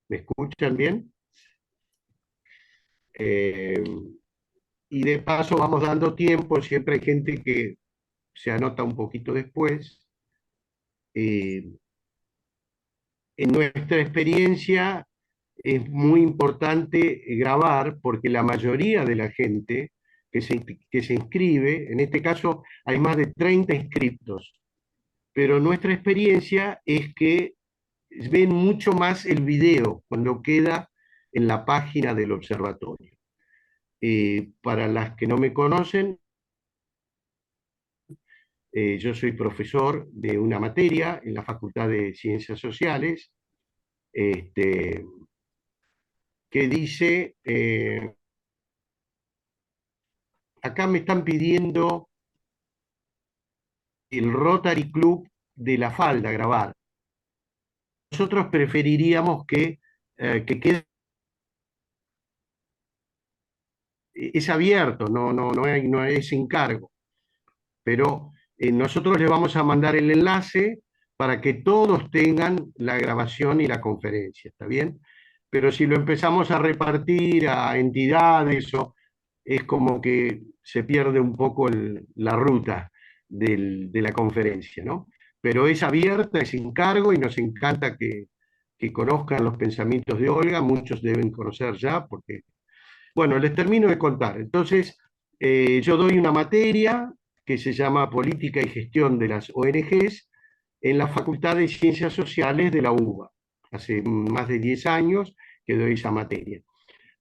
¿Me escuchan bien? Eh, y de paso vamos dando tiempo, siempre hay gente que se anota un poquito después. Eh, en nuestra experiencia es muy importante grabar porque la mayoría de la gente que se inscribe, en este caso hay más de 30 inscriptos, pero nuestra experiencia es que ven mucho más el video cuando queda en la página del observatorio. Para las que no me conocen, yo soy profesor de una materia en la Facultad de Ciencias Sociales, este, que dice, acá me están pidiendo el Rotary Club de La Falda grabar. Nosotros preferiríamos que quede, es abierto, no es encargo, pero nosotros les vamos a mandar el enlace para que todos tengan la grabación y la conferencia, ¿está bien? Pero si lo empezamos a repartir a entidades, es como que se pierde un poco la ruta de la conferencia, ¿no? Pero es abierta, es sin cargo y nos encanta que conozcan los pensamientos de Olga, muchos deben conocer ya, porque, bueno, les termino de contar. Entonces, yo doy una materia que se llama Política y Gestión de las ONGs en la Facultad de Ciencias Sociales de la UBA. Hace más de 10 años que doy esa materia.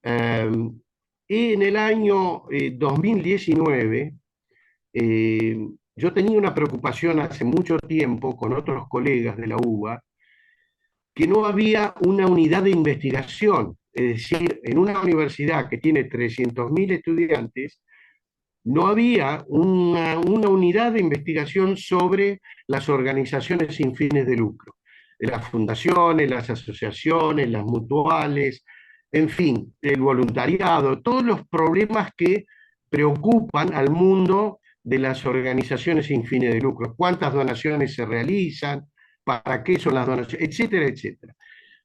Eh, y en el año 2019, yo tenía una preocupación hace mucho tiempo con otros colegas de la UBA, que no había una unidad de investigación. Es decir, en una universidad que tiene 300.000 estudiantes, no había una unidad de investigación sobre las organizaciones sin fines de lucro, las fundaciones, las asociaciones, las mutuales, en fin, el voluntariado, todos los problemas que preocupan al mundo de las organizaciones sin fines de lucro, cuántas donaciones se realizan, para qué son las donaciones, etcétera, etcétera.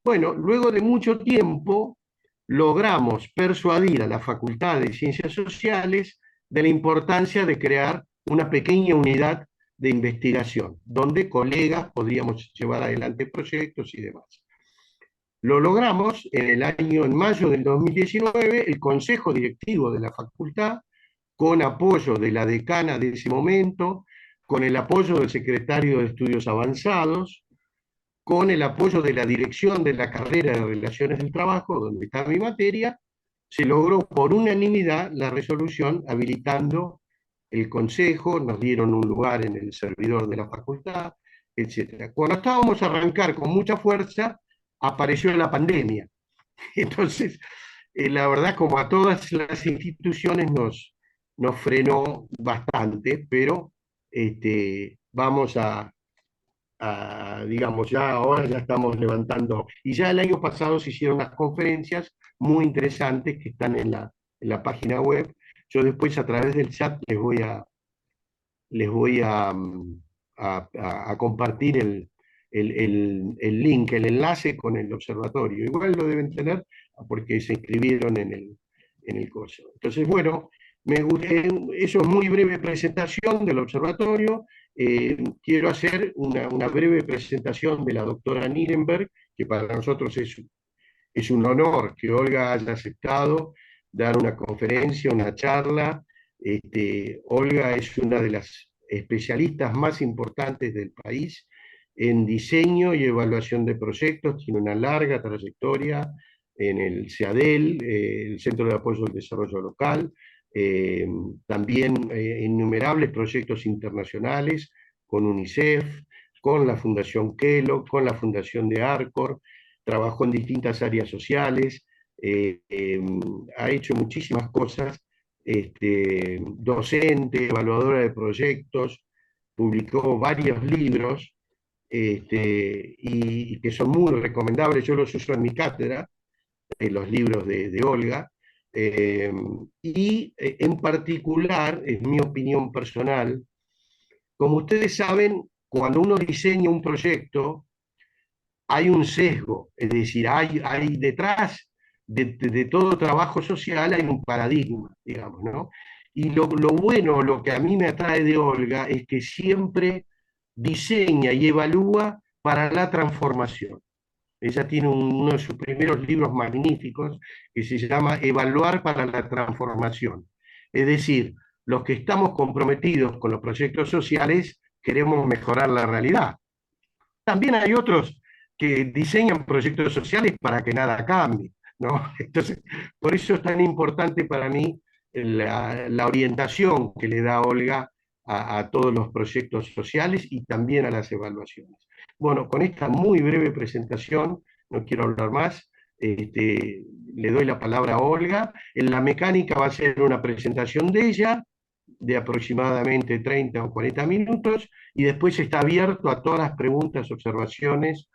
Bueno, luego de mucho tiempo logramos persuadir a la Facultad de Ciencias Sociales de la importancia de crear una pequeña unidad de investigación, donde colegas podríamos llevar adelante proyectos y demás. Lo logramos en mayo del 2019, el Consejo Directivo de la Facultad, con apoyo de la decana de ese momento, con el apoyo del secretario de Estudios Avanzados, con el apoyo de la dirección de la carrera de Relaciones del Trabajo, donde está mi materia, se logró por unanimidad la resolución habilitando el consejo, nos dieron un lugar en el servidor de la facultad, etc. Cuando estábamos a arrancar con mucha fuerza, apareció la pandemia. Entonces, la verdad, como a todas las instituciones, nos frenó bastante, pero vamos digamos, ya ahora ya estamos levantando. Y ya el año pasado se hicieron unas conferencias muy interesantes que están en la página web. Yo después a través del chat les voy a compartir el link, el enlace con el observatorio. Igual lo deben tener porque se inscribieron en el curso. Entonces, bueno, eso es muy breve presentación del observatorio. Quiero hacer una breve presentación de la doctora Nirenberg, que para nosotros es un honor que Olga haya aceptado dar una conferencia, una charla. Olga es una de las especialistas más importantes del país en diseño y evaluación de proyectos, tiene una larga trayectoria en el CEADEL, el Centro de Apoyo al Desarrollo Local, eh, también innumerables proyectos internacionales con UNICEF, con la Fundación Kellogg, con la Fundación de Arcor, trabajó en distintas áreas sociales, eh, eh, ha hecho muchísimas cosas, docente, evaluadora de proyectos, publicó varios libros y que son muy recomendables. Yo los uso en mi cátedra, los libros de Olga, eh, y en particular, es mi opinión personal, como ustedes saben, cuando uno diseña un proyecto, hay un sesgo, es decir, hay detrás de todo trabajo social hay un paradigma, digamos, ¿no? Y lo bueno, lo que a mí me atrae de Olga es que siempre diseña y evalúa para la transformación. Ella tiene uno de sus primeros libros magníficos que se llama Evaluar para la transformación. Es decir, los que estamos comprometidos con los proyectos sociales queremos mejorar la realidad. También hay otros que diseñan proyectos sociales para que nada cambie, ¿no? Entonces, por eso es tan importante para mí la orientación que le da Olga a todos los proyectos sociales y también a las evaluaciones. Bueno, con esta muy breve presentación, no quiero hablar más, le doy la palabra a Olga. En la mecánica va a ser una presentación de ella, de aproximadamente 30 o 40 minutos, y después está abierto a todas las preguntas, observaciones.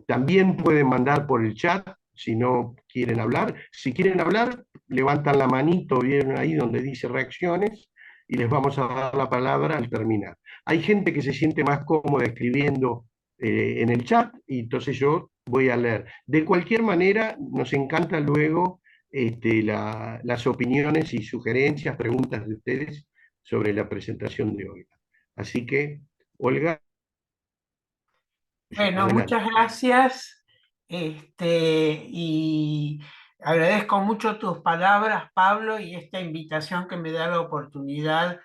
También pueden mandar por el chat si no quieren hablar. Si quieren hablar, levantan la manito, vienen ahí donde dice reacciones, y les vamos a dar la palabra al terminar. Hay gente que se siente más cómoda escribiendo en el chat, y entonces yo voy a leer. De cualquier manera, nos encanta luego las opiniones y sugerencias, preguntas de ustedes sobre la presentación de Olga. Así que, Olga, Bueno, adelante. muchas gracias, y agradezco mucho tus palabras, Pablo, y esta invitación que me da la oportunidad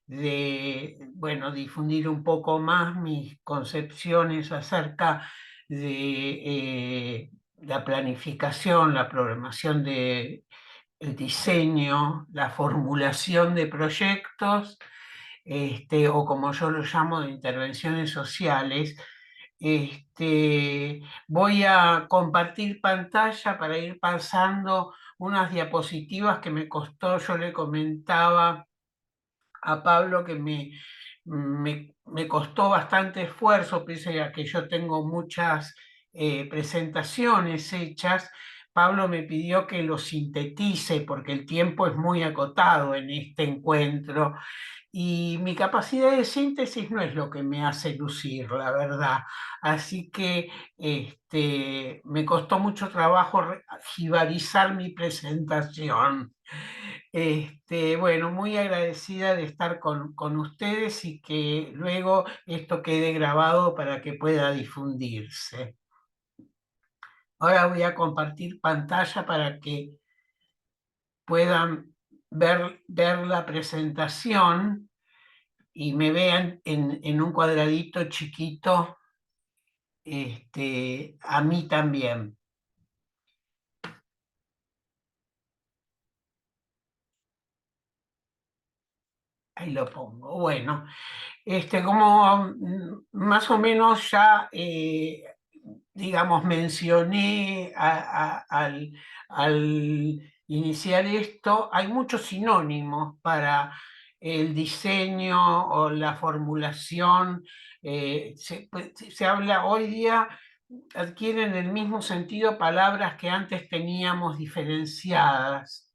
de, bueno, difundir un poco más mis concepciones acerca de la planificación, la programación de el diseño, la formulación de proyectos, o como yo lo llamo, de intervenciones sociales. Voy a compartir pantalla para ir pasando unas diapositivas que me costó. Yo le comentaba a Pablo que me costó bastante esfuerzo, pese a que yo tengo muchas presentaciones hechas. Pablo me pidió que lo sintetice porque el tiempo es muy acotado en este encuentro y mi capacidad de síntesis no es lo que me hace lucir, la verdad. Así que me costó mucho trabajo jibarizar mi presentación. Bueno, muy agradecida de estar con ustedes y que luego esto quede grabado para que pueda difundirse. Ahora voy a compartir pantalla para que puedan ver la presentación y me vean en un cuadradito chiquito, a mí también. Ahí lo pongo. Bueno, como más o menos ya, digamos, mencioné al iniciar esto, hay muchos sinónimos para el diseño o la formulación. Se habla hoy día, adquieren el mismo sentido palabras que antes teníamos diferenciadas.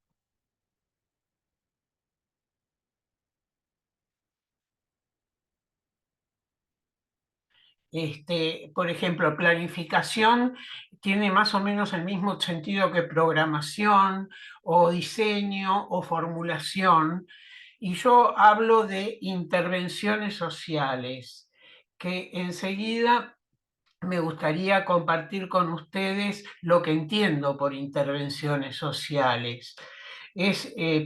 Por ejemplo, planificación tiene más o menos el mismo sentido que programación o diseño o formulación. Y yo hablo de intervenciones sociales, que enseguida me gustaría compartir con ustedes lo que entiendo por intervenciones sociales.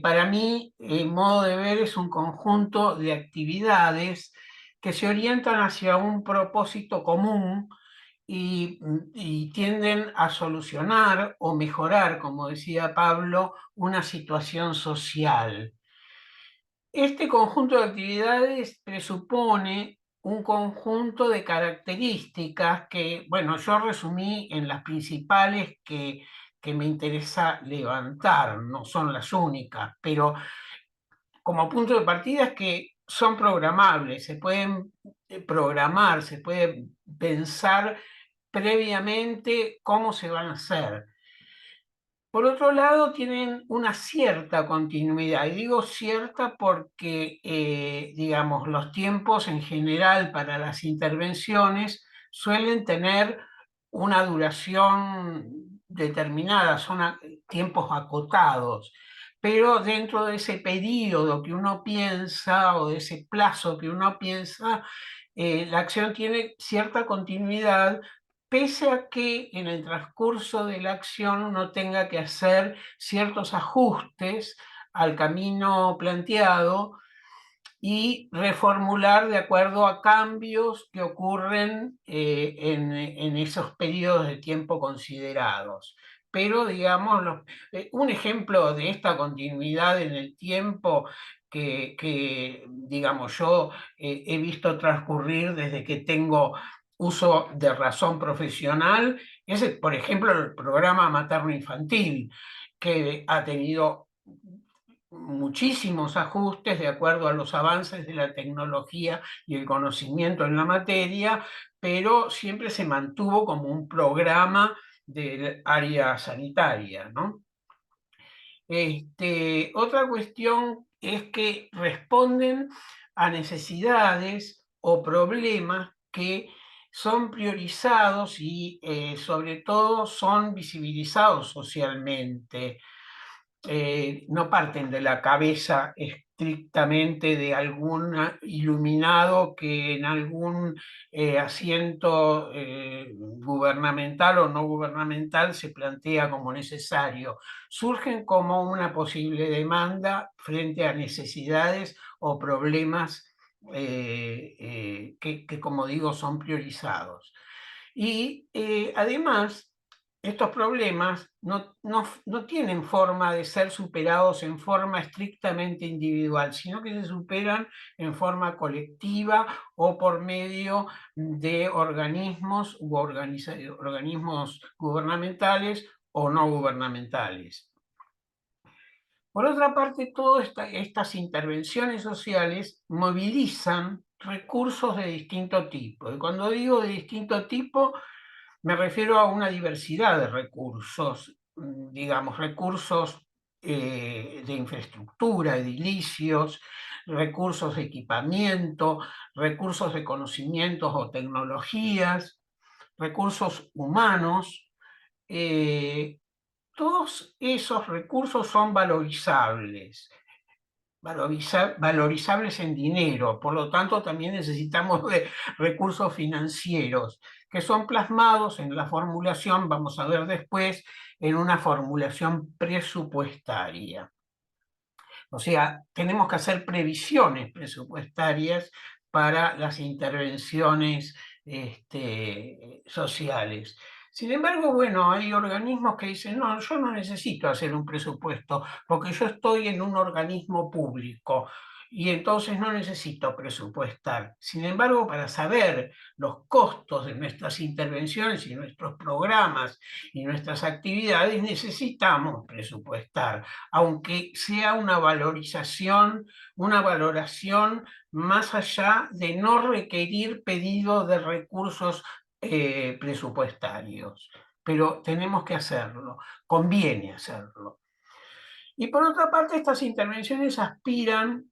Para mí, en modo de ver, es un conjunto de actividades que se orientan hacia un propósito común y tienden a solucionar o mejorar, como decía Pablo, una situación social. Este conjunto de actividades presupone un conjunto de características que, bueno, yo resumí en las principales que me interesa levantar, no son las únicas, pero como punto de partida es que son programables, se pueden programar, se puede pensar previamente cómo se van a hacer. Por otro lado, tienen una cierta continuidad, y digo cierta porque, digamos, los tiempos en general para las intervenciones suelen tener una duración determinada, son tiempos acotados, pero dentro de ese periodo que uno piensa o de ese plazo que uno piensa, la acción tiene cierta continuidad, pese a que en el transcurso de la acción uno tenga que hacer ciertos ajustes al camino planteado y reformular de acuerdo a cambios que ocurren en esos periodos de tiempo considerados. Pero, digamos, un ejemplo de esta continuidad en el tiempo digamos, yo he visto transcurrir desde que tengo uso de razón profesional, es, por ejemplo, el programa materno-infantil, que ha tenido muchísimos ajustes de acuerdo a los avances de la tecnología y el conocimiento en la materia, pero siempre se mantuvo como un programa del área sanitaria, ¿no? Otra cuestión es que responden a necesidades o problemas que son priorizados y sobre todo son visibilizados socialmente. No parten de la cabeza estrictamente de algún iluminado que en algún asiento gubernamental o no gubernamental se plantea como necesario. Surgen como una posible demanda frente a necesidades o problemas que, como digo, son priorizados. Y además, estos problemas no tienen forma de ser superados en forma estrictamente individual, sino que se superan en forma colectiva o por medio de organismos organismos gubernamentales o no gubernamentales. Por otra parte, todas estas intervenciones sociales movilizan recursos de distinto tipo. Y cuando digo de distinto tipo, me refiero a una diversidad de recursos, digamos, recursos de infraestructura, edilicios, recursos de equipamiento, recursos de conocimientos o tecnologías, recursos humanos. eh, Todos esos recursos son valorizables valorizables en dinero, por lo tanto también necesitamos de recursos financieros que son plasmados en la formulación, vamos a ver después, en una formulación presupuestaria. O sea, tenemos que hacer previsiones presupuestarias para las intervenciones sociales. Sin embargo, bueno, hay organismos que dicen, no, yo no necesito hacer un presupuesto porque yo estoy en un organismo público y entonces no necesito presupuestar. Sin embargo, para saber los costos de nuestras intervenciones y nuestros programas y nuestras actividades, necesitamos presupuestar, aunque sea una valorización, una valoración más allá de no requerir pedido de recursos presupuestarios, pero tenemos que hacerlo, conviene hacerlo. Y por otra parte, estas intervenciones aspiran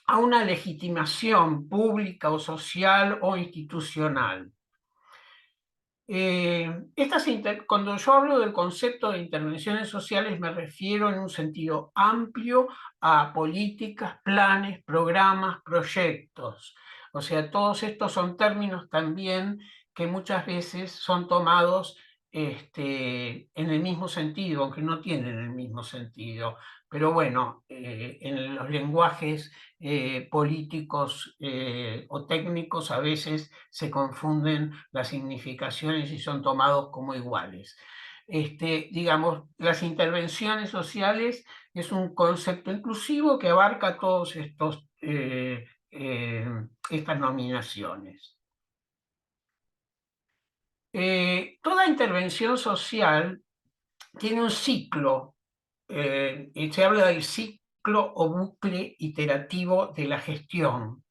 a una legitimación pública o social o institucional. Cuando yo hablo del concepto de intervenciones sociales me refiero en un sentido amplio a políticas, planes, programas, proyectos. O sea, todos estos son términos también que muchas veces son tomados en el mismo sentido, aunque no tienen el mismo sentido. Pero bueno, en los lenguajes políticos o técnicos a veces se confunden las significaciones y son tomados como iguales. Digamos, las intervenciones sociales es un concepto inclusivo que abarca todos estas nominaciones. Toda intervención social tiene un ciclo, y se habla del ciclo o bucle iterativo de la gestión.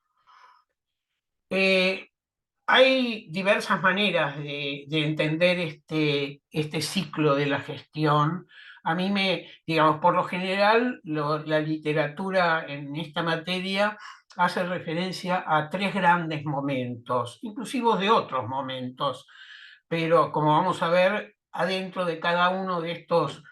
Hay diversas maneras de entender este ciclo de la gestión. A mí digamos, por lo general, la literatura en esta materia hace referencia a tres grandes momentos, inclusive de otros momentos, pero como vamos a ver, adentro de cada uno de estos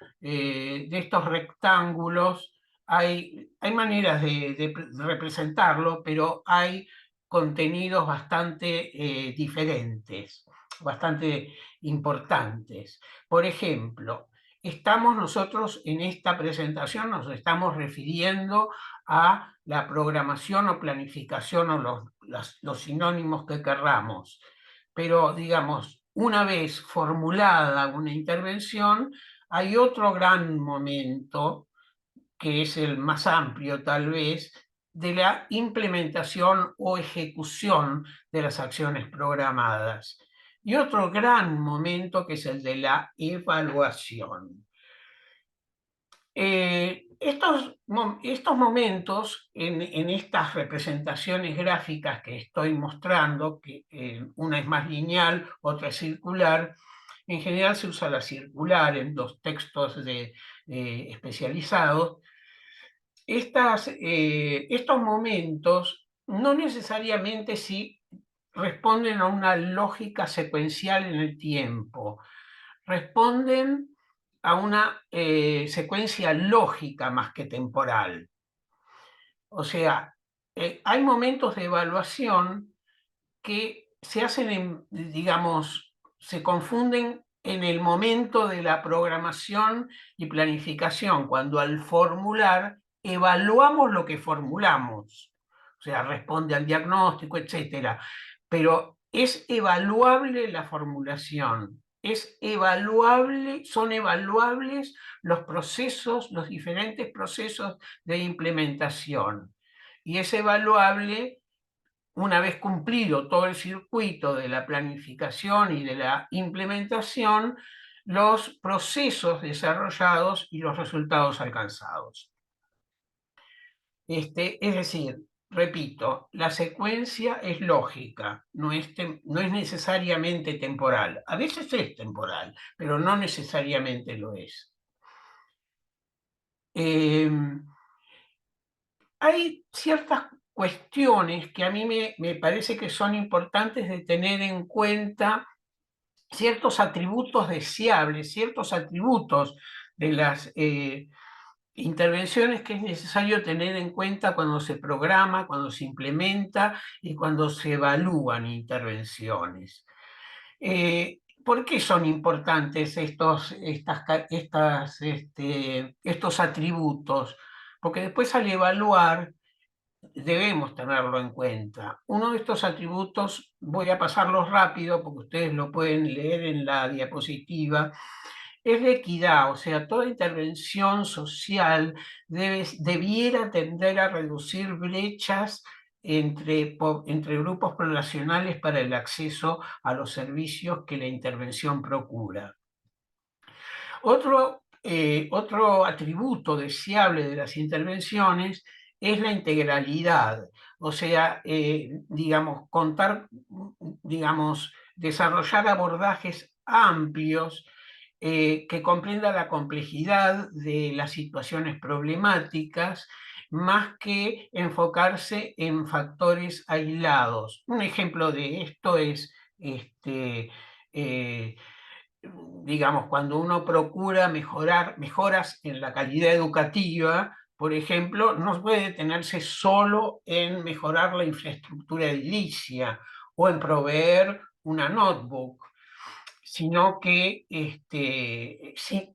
rectángulos hay maneras de representarlo, pero hay contenidos bastante diferentes, bastante importantes. Por ejemplo, estamos nosotros en esta presentación, nos estamos refiriendo a la programación o planificación o los sinónimos que querramos. Pero, digamos, una vez formulada una intervención, hay otro gran momento, que es el más amplio tal vez, de la implementación o ejecución de las acciones programadas. Y otro gran momento que es el de la evaluación. Estos momentos en estas representaciones gráficas que estoy mostrando, que una es más lineal, otra es circular, en general se usa la circular en los textos especializados. Estos momentos no necesariamente si responden a una lógica secuencial en el tiempo, responden a una secuencia lógica más que temporal. O sea, hay momentos de evaluación que se hacen, digamos, se confunden en el momento de la programación y planificación, cuando al formular evaluamos lo que formulamos, o sea, responde al diagnóstico, etcétera. Pero es evaluable la formulación, son evaluables los procesos, los diferentes procesos de implementación. Y es evaluable una vez cumplido todo el circuito de la planificación y de la implementación, los procesos desarrollados y los resultados alcanzados. Es decir, repito, la secuencia es lógica, no es necesariamente temporal. A veces es temporal, pero no necesariamente lo es. Hay ciertas cuestiones que a mí me parece que son importantes de tener en cuenta, ciertos atributos deseables, ciertos atributos de las intervenciones que es necesario tener en cuenta cuando se programa, cuando se implementa y cuando se evalúan intervenciones. ¿Por qué son importantes estos atributos? Porque después al evaluar debemos tenerlo en cuenta. Uno de estos atributos, voy a pasarlos rápido porque ustedes lo pueden leer en la diapositiva, es la equidad, o sea, toda intervención social debiera tender a reducir brechas entre grupos poblacionales para el acceso a los servicios que la intervención procura. Otro atributo deseable de las intervenciones es la integralidad, o sea, desarrollar abordajes amplios que comprendan la complejidad de las situaciones problemáticas, más que enfocarse en factores aislados. Un ejemplo de esto es eh, cuando uno procura mejoras en la calidad educativa, por ejemplo, no puede detenerse solo en mejorar la infraestructura edilicia o en proveer una notebook, sino que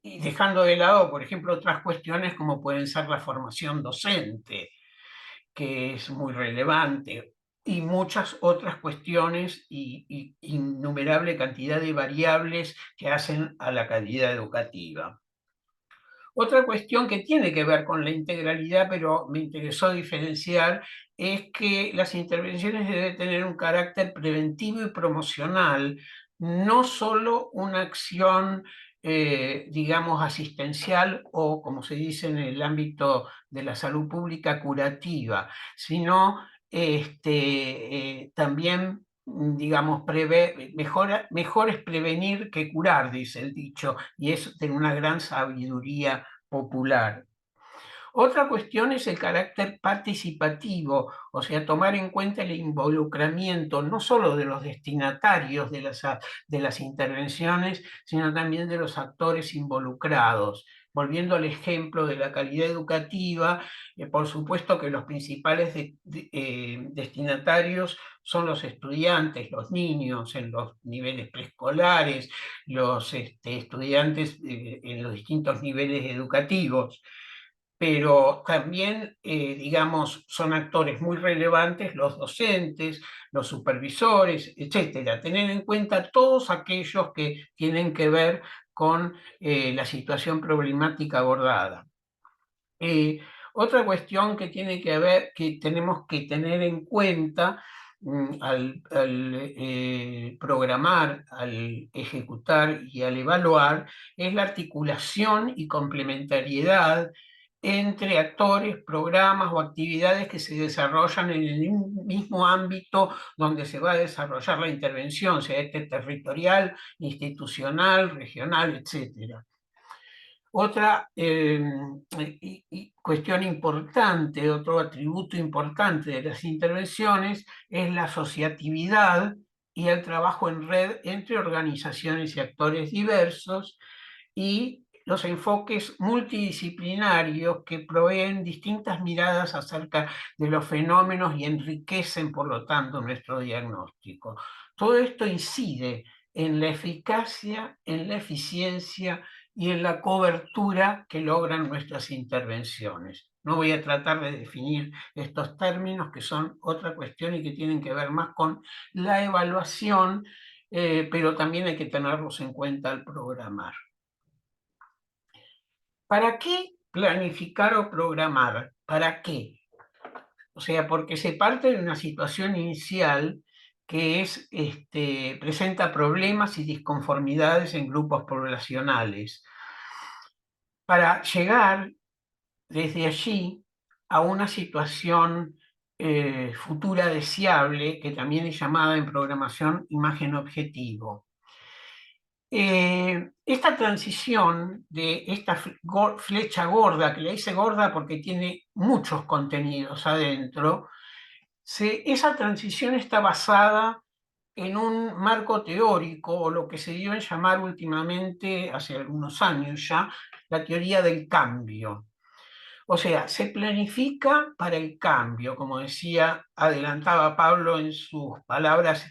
dejando de lado, por ejemplo, otras cuestiones como pueden ser la formación docente, que es muy relevante, y muchas otras cuestiones y innumerable cantidad de variables que hacen a la calidad educativa. Otra cuestión que tiene que ver con la integralidad, pero me interesó diferenciar, es que las intervenciones deben tener un carácter preventivo y promocional, no solo una acción, asistencial o, como se dice en el ámbito de la salud pública, curativa, sino también mejor es prevenir que curar, dice el dicho, y es de una gran sabiduría popular. Otra cuestión es el carácter participativo, o sea, tomar en cuenta el involucramiento no solo de los destinatarios de las intervenciones, sino también de los actores involucrados. Volviendo al ejemplo de la calidad educativa, por supuesto que los principales destinatarios son los estudiantes, los niños en los niveles preescolares, los estudiantes en los distintos niveles educativos, pero también, digamos, son actores muy relevantes los docentes, los supervisores, etcétera. Tener en cuenta todos aquellos que tienen que ver con la situación problemática abordada. Eh, Otra cuestión que tiene que ver, que tenemos que tener en cuenta al programar, al ejecutar y al evaluar, es la articulación y complementariedad entre actores, programas o actividades que se desarrollan en el mismo ámbito donde se va a desarrollar la intervención, sea este territorial, institucional, regional, etcétera. Otra cuestión importante, otro atributo importante de las intervenciones es la asociatividad y el trabajo en red entre organizaciones y actores diversos y los enfoques multidisciplinarios que proveen distintas miradas acerca de los fenómenos y enriquecen, por lo tanto, nuestro diagnóstico. Todo esto incide en la eficacia, en la eficiencia y en la cobertura que logran nuestras intervenciones. No voy a tratar de definir estos términos que son otra cuestión y que tienen que ver más con la evaluación, pero también hay que tenerlos en cuenta al programar. ¿Para qué planificar o programar? ¿Para qué? O sea, porque se parte de una situación inicial que es, presenta problemas y disconformidades en grupos poblacionales, para llegar desde allí a una situación futura deseable, que también es llamada en programación imagen objetivo. Esta transición de esta flecha gorda, que le hice gorda porque tiene muchos contenidos adentro, esa transición está basada en un marco teórico, o lo que se dio en llamar últimamente, hace algunos años ya, la teoría del cambio. O sea, se planifica para el cambio, como decía, adelantaba Pablo en sus palabras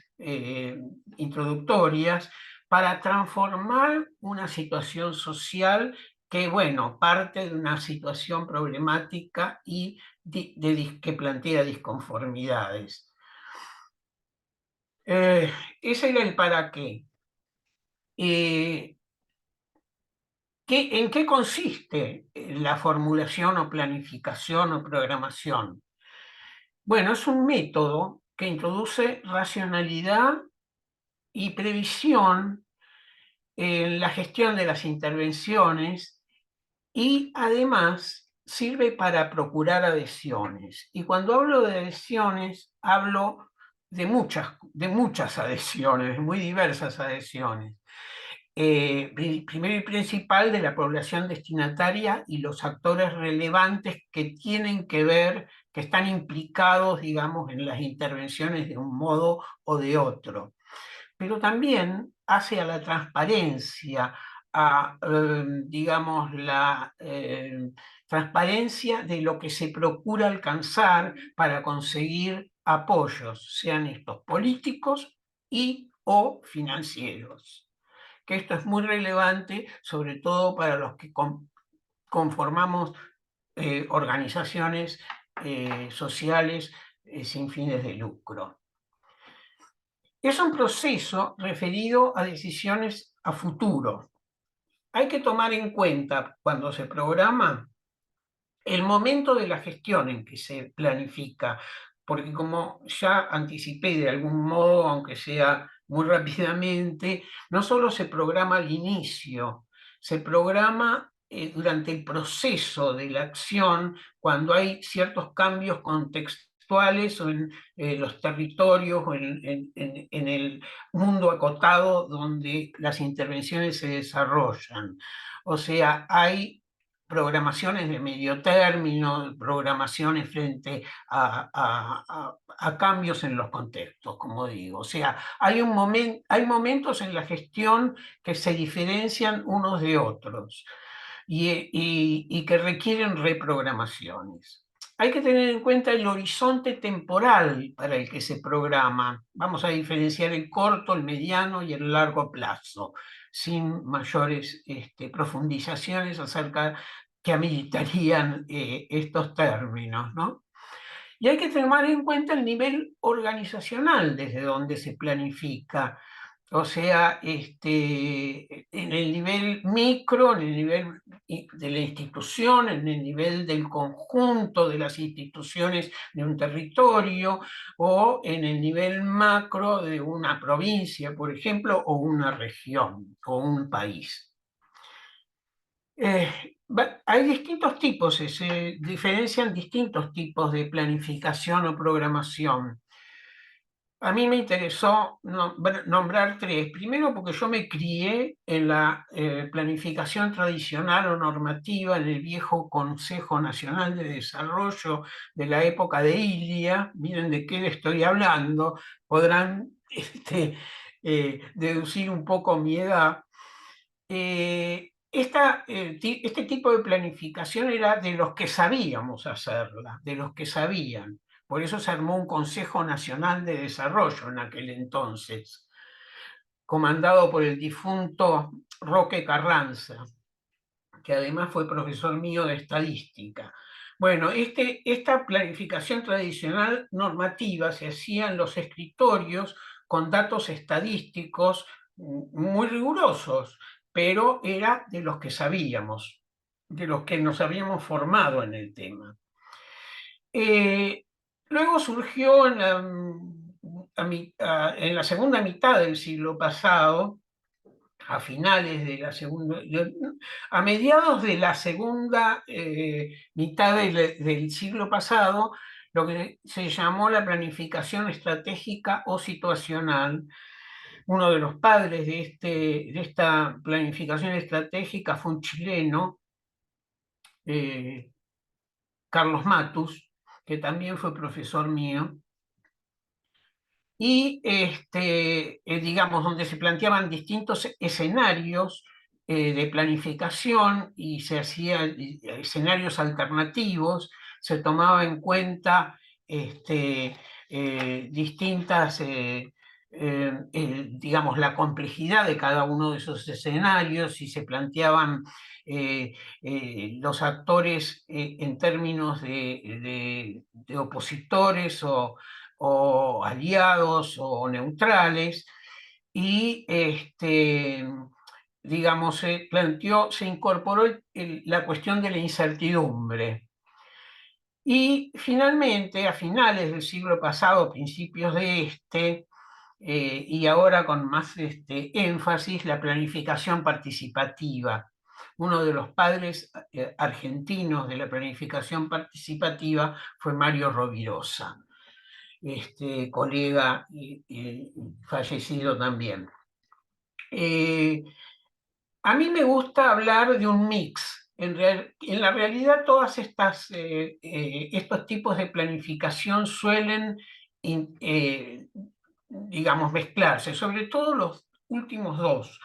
introductorias, para transformar una situación social que, bueno, parte de una situación problemática y que plantea disconformidades. Ese era el para qué. ¿En qué consiste la formulación o planificación o programación? Bueno, es un método que introduce racionalidad y previsión en la gestión de las intervenciones y además sirve para procurar adhesiones. Y cuando hablo de adhesiones, hablo de muchas adhesiones, de muy diversas adhesiones. Primero y principal de la población destinataria y los actores relevantes que tienen que ver, que están implicados, digamos, en las intervenciones de un modo o de otro. Pero también hace a la transparencia, a, digamos, la transparencia de lo que se procura alcanzar para conseguir apoyos, sean estos políticos y o financieros, que esto es muy relevante, sobre todo para los que conformamos organizaciones sociales sin fines de lucro. Es un proceso referido a decisiones a futuro. Hay que tomar en cuenta, cuando se programa, el momento de la gestión en que se planifica, porque como ya anticipé de algún modo, aunque sea muy rápidamente, no solo se programa al inicio, se programa durante el proceso de la acción, cuando hay ciertos cambios contextuales o en los territorios o en el mundo acotado donde las intervenciones se desarrollan. O sea, hay programaciones de medio término, programaciones frente a cambios en los contextos, como digo. O sea, hay momentos en la gestión que se diferencian unos de otros y que requieren reprogramaciones. Hay que tener en cuenta el horizonte temporal para el que se programa. Vamos a diferenciar el corto, el mediano y el largo plazo, sin mayores profundizaciones acerca que ameritarían estos términos, ¿no? Y hay que tomar en cuenta el nivel organizacional desde donde se planifica. O sea, en el nivel micro, en el nivel de la institución, en el nivel del conjunto de las instituciones de un territorio, o en el nivel macro de una provincia, por ejemplo, o una región, o un país. Hay distintos tipos, se diferencian distintos tipos de planificación o programación. A mí me interesó nombrar tres. Primero, porque yo me crié en la planificación tradicional o normativa en el viejo Consejo Nacional de Desarrollo de la época de Ilia. Miren de qué le estoy hablando. Podrán deducir un poco mi edad. Este tipo de planificación era de los que sabíamos hacerla, de los que sabían. Por eso se armó un Consejo Nacional de Desarrollo en aquel entonces, comandado por el difunto Roque Carranza, que además fue profesor mío de estadística. Bueno, esta planificación tradicional normativa se hacía en los escritorios con datos estadísticos muy rigurosos, pero era de los que sabíamos, de los que nos habíamos formado en el tema. Luego surgió en la segunda mitad del siglo pasado, a finales de la segunda, a mediados de la segunda mitad del siglo pasado, lo que se llamó la planificación estratégica o situacional. Uno de los padres de esta planificación estratégica fue un chileno, Carlos Matus, que también fue profesor mío, y digamos, donde se planteaban distintos escenarios de planificación y se hacían escenarios alternativos, se tomaba en cuenta distintas, digamos, la complejidad de cada uno de esos escenarios y se planteaban los actores en términos de opositores o aliados o neutrales, y digamos, se incorporó la cuestión de la incertidumbre. Y finalmente, a finales del siglo pasado, principios de y ahora con más énfasis, la planificación participativa. Uno de los padres argentinos de la planificación participativa fue Mario Rovirosa, colega fallecido también. A mí me gusta hablar de un mix. En la realidad, estos tipos de planificación suelen, digamos, mezclarse, sobre todo los últimos dos.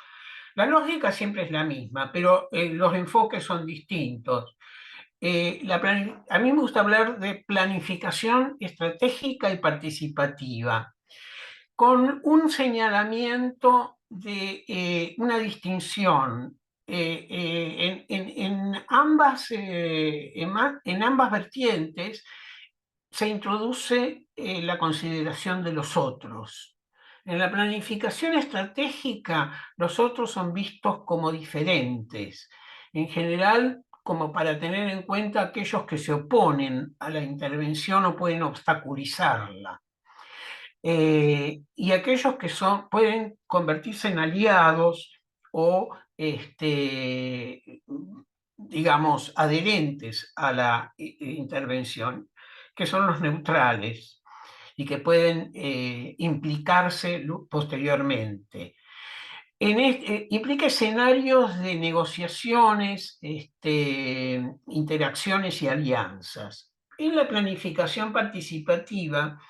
La lógica siempre es la misma, pero los enfoques son distintos. A mí me gusta hablar de planificación estratégica y participativa, con un señalamiento de una distinción en ambas vertientes. Se introduce la consideración de los otros. En la planificación estratégica, los otros son vistos como diferentes, en general como para tener en cuenta aquellos que se oponen a la intervención o pueden obstaculizarla. Y aquellos que pueden convertirse en aliados o, digamos, adherentes a la intervención, que son los neutrales y que pueden implicarse posteriormente. Implica escenarios de negociaciones, interacciones y alianzas. En la planificación participativa,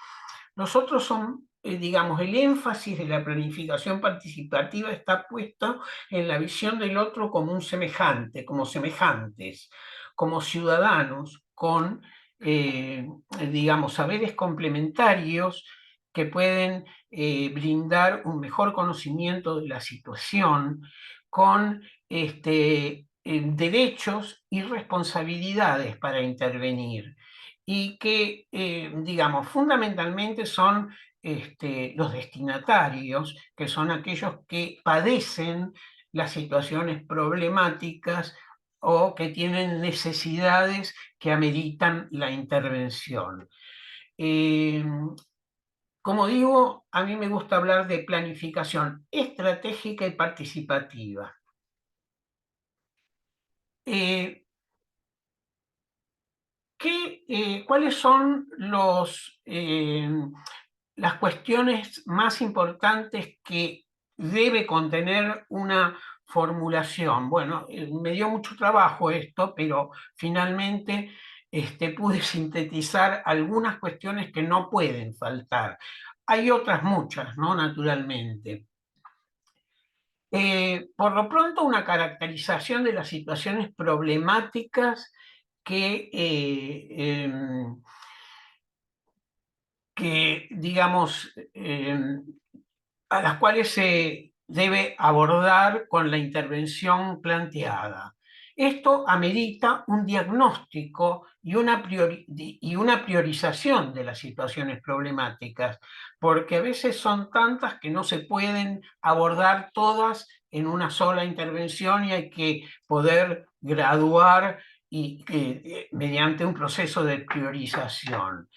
nosotros son, digamos, el énfasis de la planificación participativa está puesto en la visión del otro como un semejante, como semejantes, como ciudadanos con, digamos, saberes complementarios que pueden brindar un mejor conocimiento de la situación, con derechos y responsabilidades para intervenir y que, digamos, fundamentalmente son los destinatarios, que son aquellos que padecen las situaciones problemáticas o que tienen necesidades que ameritan la intervención. Eh, como digo, a mí me gusta hablar de planificación estratégica y participativa. Eh, ¿Cuáles son las cuestiones más importantes que debe contener una formulación? Bueno, me dio mucho trabajo esto, pero finalmente pude sintetizar algunas cuestiones que no pueden faltar. Hay otras muchas, ¿no? Naturalmente. Por lo pronto, una caracterización de las situaciones problemáticas que, digamos, a las cuales se debe abordar con la intervención planteada. Esto amerita un diagnóstico y una priorización de las situaciones problemáticas, porque a veces son tantas que no se pueden abordar todas en una sola intervención y hay que poder graduar mediante un proceso de priorización.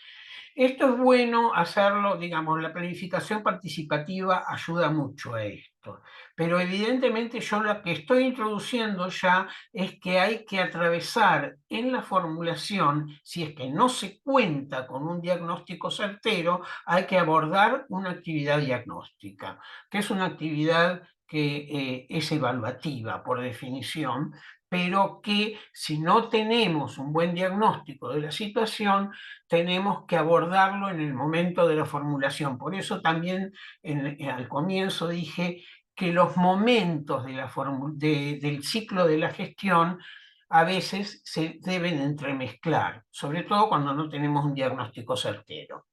Esto es bueno hacerlo, digamos, la planificación participativa ayuda mucho a esto, pero evidentemente yo lo que estoy introduciendo ya es que hay que atravesar en la formulación, si es que no se cuenta con un diagnóstico certero, hay que abordar una actividad diagnóstica, que es una actividad que es evaluativa por definición, pero que si no tenemos un buen diagnóstico de la situación, tenemos que abordarlo en el momento de la formulación. Por eso también al comienzo dije que los momentos del ciclo de la gestión a veces se deben entremezclar, sobre todo cuando no tenemos un diagnóstico certero.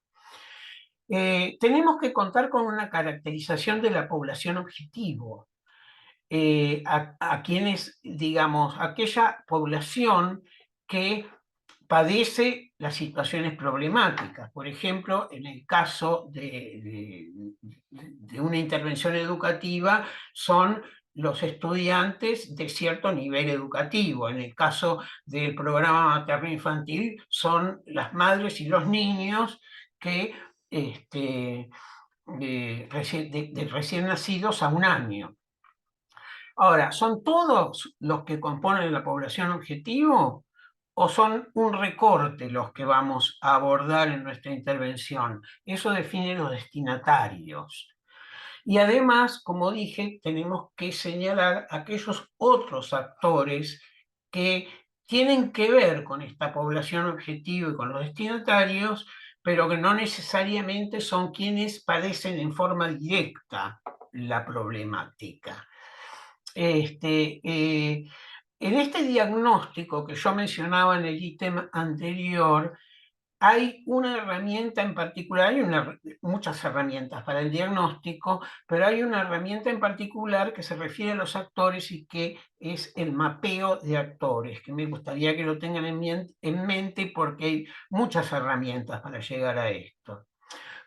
Tenemos que contar con una caracterización de la población objetivo, a quienes, digamos, aquella población que padece las situaciones problemáticas. Por ejemplo, en el caso de una intervención educativa, son los estudiantes de cierto nivel educativo. En el caso del programa materno-infantil, son las madres y los niños que recién nacidos a un año. Ahora, ¿son todos los que componen la población objetivo o son un recorte los que vamos a abordar en nuestra intervención? Eso define los destinatarios. Y además, como dije, tenemos que señalar aquellos otros actores que tienen que ver con esta población objetivo y con los destinatarios, pero que no necesariamente son quienes padecen en forma directa la problemática. En este diagnóstico que yo mencionaba en el ítem anterior, hay una herramienta en particular, muchas herramientas para el diagnóstico, pero hay una herramienta en particular que se refiere a los actores y que es el mapeo de actores, que me gustaría que lo tengan en mente porque hay muchas herramientas para llegar a esto.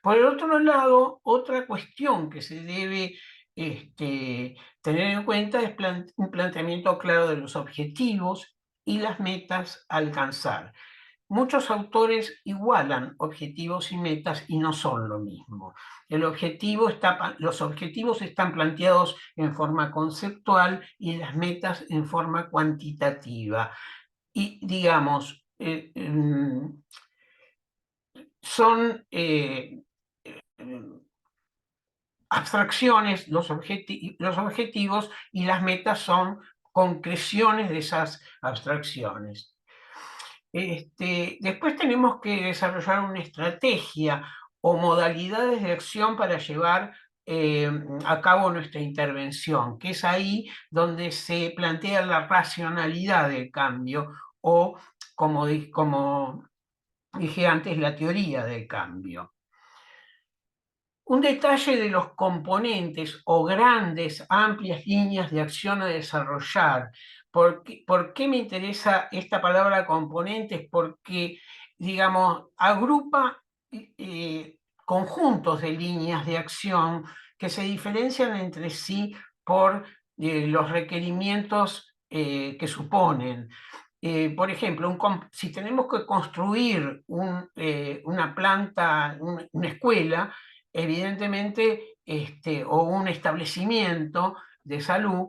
Por el otro lado, otra cuestión que se debe tener en cuenta es un planteamiento claro de los objetivos y las metas a alcanzar. Muchos autores igualan objetivos y metas y no son lo mismo. Los objetivos están planteados en forma conceptual y las metas en forma cuantitativa. Y digamos, son abstracciones, los objetivos, y las metas son concreciones de esas abstracciones. Después tenemos que desarrollar una estrategia o modalidades de acción para llevar a cabo nuestra intervención, que es ahí donde se plantea la racionalidad del cambio o, como dije antes, la teoría del cambio. Un detalle de los componentes o grandes, amplias líneas de acción a desarrollar. ¿Por qué me interesa esta palabra componentes? Porque, digamos, agrupa conjuntos de líneas de acción que se diferencian entre sí por los requerimientos que suponen. Por ejemplo, si tenemos que construir una planta, una escuela, evidentemente, o un establecimiento de salud,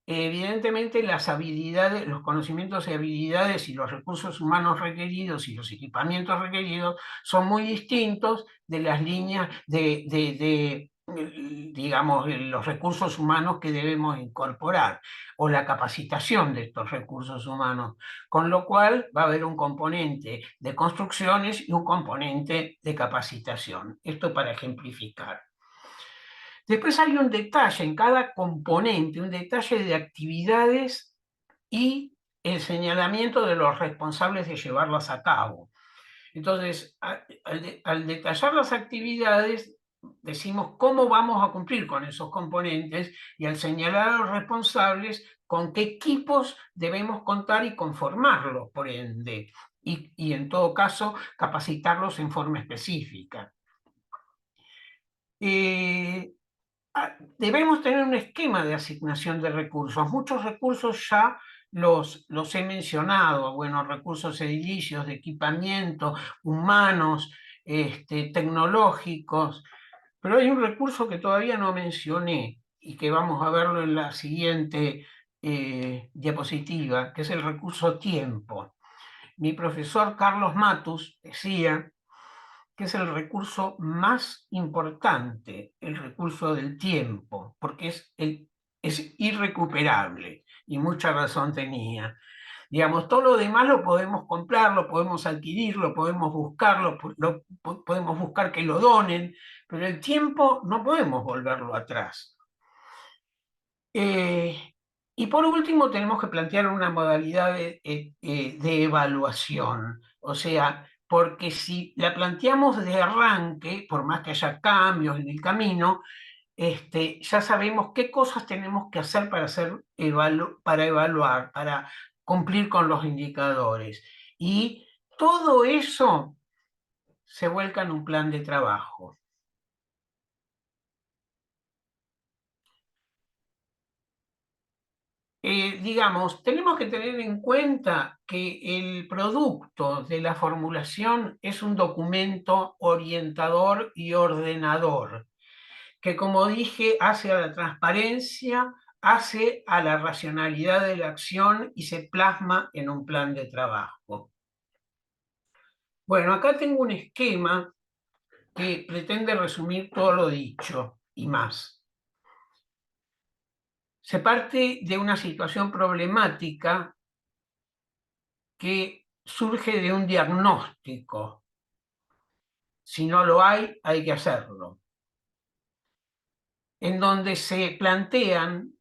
evidentemente las habilidades, los conocimientos y habilidades y los recursos humanos requeridos y los equipamientos requeridos son muy distintos de las líneas digamos, los recursos humanos que debemos incorporar o la capacitación de estos recursos humanos, con lo cual va a haber un componente de construcciones y un componente de capacitación. Esto para ejemplificar. Después hay un detalle en cada componente, un detalle de actividades y el señalamiento de los responsables de llevarlas a cabo. Entonces, al detallar las actividades, decimos cómo vamos a cumplir con esos componentes, y al señalar a los responsables, con qué equipos debemos contar y conformarlos, por ende, y en todo caso, capacitarlos en forma específica. Debemos tener un esquema de asignación de recursos. Muchos recursos ya los he mencionado, bueno, recursos edilicios, de equipamiento, humanos, tecnológicos, pero hay un recurso que todavía no mencioné y que vamos a verlo en la siguiente diapositiva, que es el recurso tiempo. Mi profesor Carlos Matus decía que es el recurso más importante, el recurso del tiempo, porque es irrecuperable, y mucha razón tenía. Digamos, todo lo demás lo podemos comprar, lo podemos adquirir, lo podemos buscar, podemos buscar que lo donen, pero el tiempo no podemos volverlo atrás. Y por último, tenemos que plantear una modalidad de evaluación, o sea, porque si la planteamos de arranque, por más que haya cambios en el camino, ya sabemos qué cosas tenemos que hacer para evaluar, para cumplir con los indicadores. Y todo eso se vuelca en un plan de trabajo. Digamos, tenemos que tener en cuenta que el producto de la formulación es un documento orientador y ordenador, que, como dije, hace a la transparencia, hace a la racionalidad de la acción y se plasma en un plan de trabajo. Bueno, acá tengo un esquema que pretende resumir todo lo dicho y más. Se parte de una situación problemática que surge de un diagnóstico. Si no lo hay que hacerlo. En donde se plantean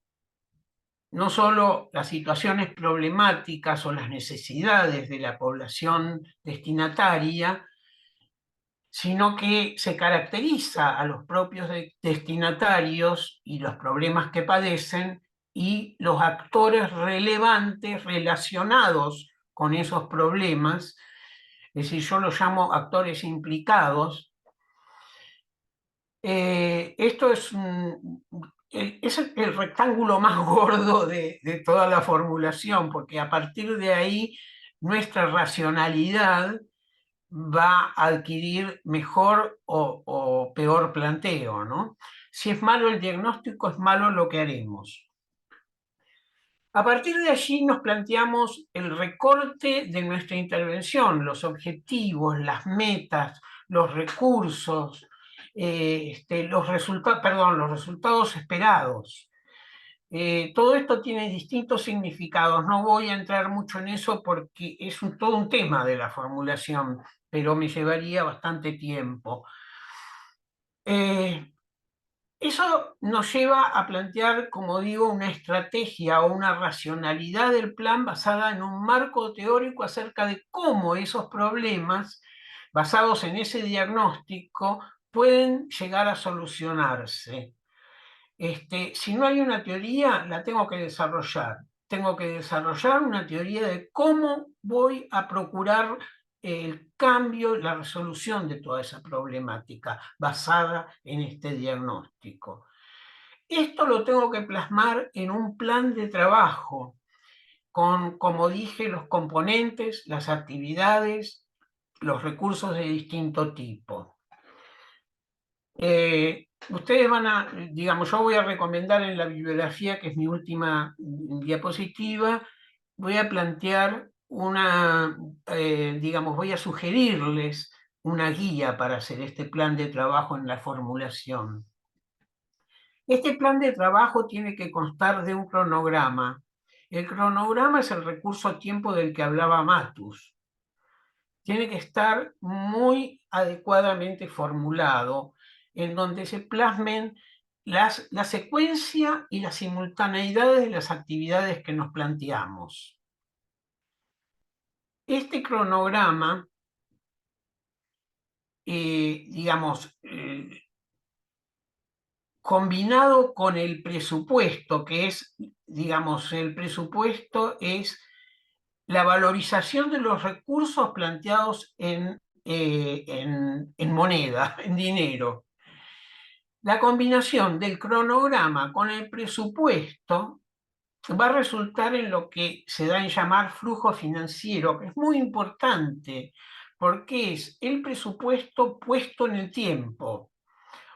no solo las situaciones problemáticas o las necesidades de la población destinataria, sino que se caracteriza a los propios destinatarios y los problemas que padecen y los actores relevantes relacionados con esos problemas, es decir, yo los llamo actores implicados. Esto es el rectángulo más gordo de toda la formulación, porque a partir de ahí nuestra racionalidad va a adquirir mejor o peor planteo, ¿no? Si es malo el diagnóstico, es malo lo que haremos. A partir de allí nos planteamos el recorte de nuestra intervención, los objetivos, las metas, los recursos, los resultados, perdón, los resultados esperados. Todo esto tiene distintos significados. No voy a entrar mucho en eso porque es todo un tema de la formulación, pero me llevaría bastante tiempo. Eso nos lleva a plantear, como digo, una estrategia o una racionalidad del plan basada en un marco teórico acerca de cómo esos problemas, basados en ese diagnóstico, pueden llegar a solucionarse. Si no hay una teoría, la tengo que desarrollar. Tengo que desarrollar una teoría de cómo voy a procurar el cambio, la resolución de toda esa problemática basada en este diagnóstico. Esto lo tengo que plasmar en un plan de trabajo con, como dije, los componentes, las actividades, los recursos de distinto tipo. Ustedes van a, digamos, yo voy a recomendar en la bibliografía, que es mi última diapositiva, voy a plantear una, digamos, voy a sugerirles una guía para hacer este plan de trabajo en la formulación. Este plan de trabajo tiene que constar de un cronograma. El cronograma es el recurso tiempo del que hablaba Matus. Tiene que estar muy adecuadamente formulado, en donde se plasmen la secuencia y las simultaneidades de las actividades que nos planteamos. Este cronograma, digamos, combinado con el presupuesto, que es, digamos, el presupuesto es la valorización de los recursos planteados en moneda, en dinero. La combinación del cronograma con el presupuesto va a resultar en lo que se da en llamar flujo financiero, que es muy importante, porque es el presupuesto puesto en el tiempo.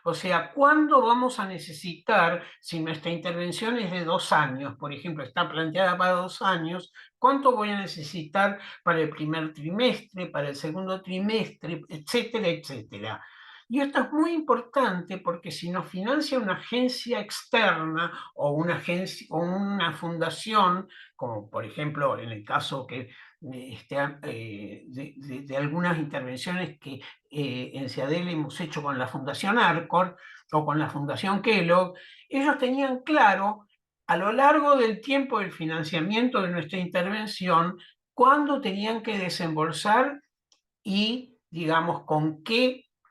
O sea, ¿cuándo vamos a necesitar, si nuestra intervención es de 2 años, por ejemplo, está planteada para 2 años, cuánto voy a necesitar para el primer trimestre, para el segundo trimestre, etcétera, etcétera? Y esto es muy importante porque si nos financia una agencia externa o una agencia o una fundación, como por ejemplo en el caso que de algunas intervenciones que en CIADEL hemos hecho con la Fundación Arcor o con la Fundación Kellogg, ellos tenían claro a lo largo del tiempo del financiamiento de nuestra intervención cuándo tenían que desembolsar y, digamos,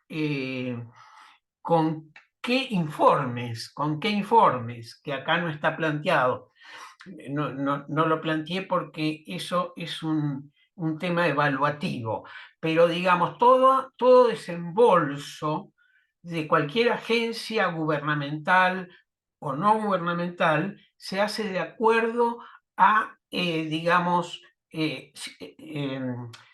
eh, con con qué informes, que acá no está planteado. No lo planteé porque eso es un tema evaluativo, pero digamos, todo desembolso de cualquier agencia gubernamental o no gubernamental se hace de acuerdo a, digamos,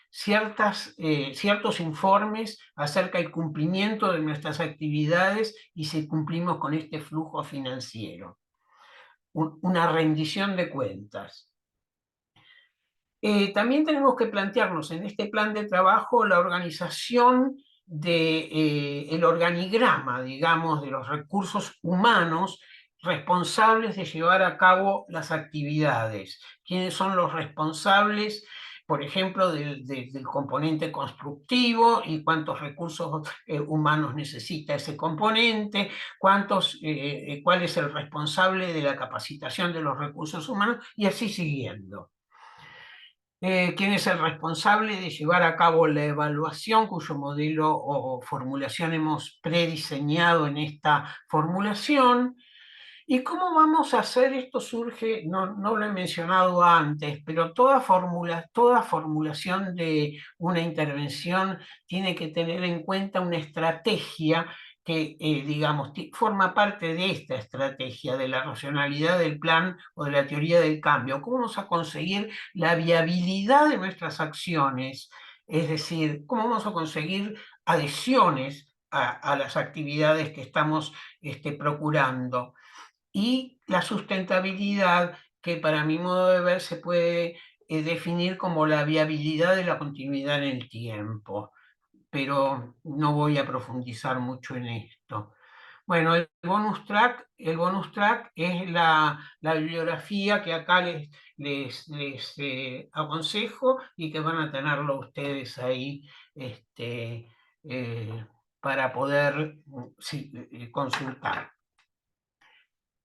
ciertos informes acerca del cumplimiento de nuestras actividades y si cumplimos con este flujo financiero, una rendición de cuentas. También tenemos que plantearnos en este plan de trabajo la organización el organigrama, digamos, de los recursos humanos responsables de llevar a cabo las actividades. ¿Quiénes son los responsables, por ejemplo, del componente constructivo y cuántos recursos humanos necesita ese componente? ¿Cuál es el responsable de la capacitación de los recursos humanos? Y así siguiendo. ¿Quién es el responsable de llevar a cabo la evaluación cuyo modelo o formulación hemos prediseñado en esta formulación? ¿Y cómo vamos a hacer esto? Surge, no lo he mencionado antes, pero toda formulación de una intervención tiene que tener en cuenta una estrategia que, digamos, forma parte de esta estrategia, de la racionalidad del plan o de la teoría del cambio. ¿Cómo vamos a conseguir la viabilidad de nuestras acciones? Es decir, ¿cómo vamos a conseguir adhesiones a las actividades que estamos procurando? Y la sustentabilidad, que para mi modo de ver se puede definir como la viabilidad de la continuidad en el tiempo. pero no voy a profundizar mucho en esto. Bueno, el bonus track es la bibliografía que acá les aconsejo y que van a tenerlo ustedes ahí eh, para poder sí, consultar.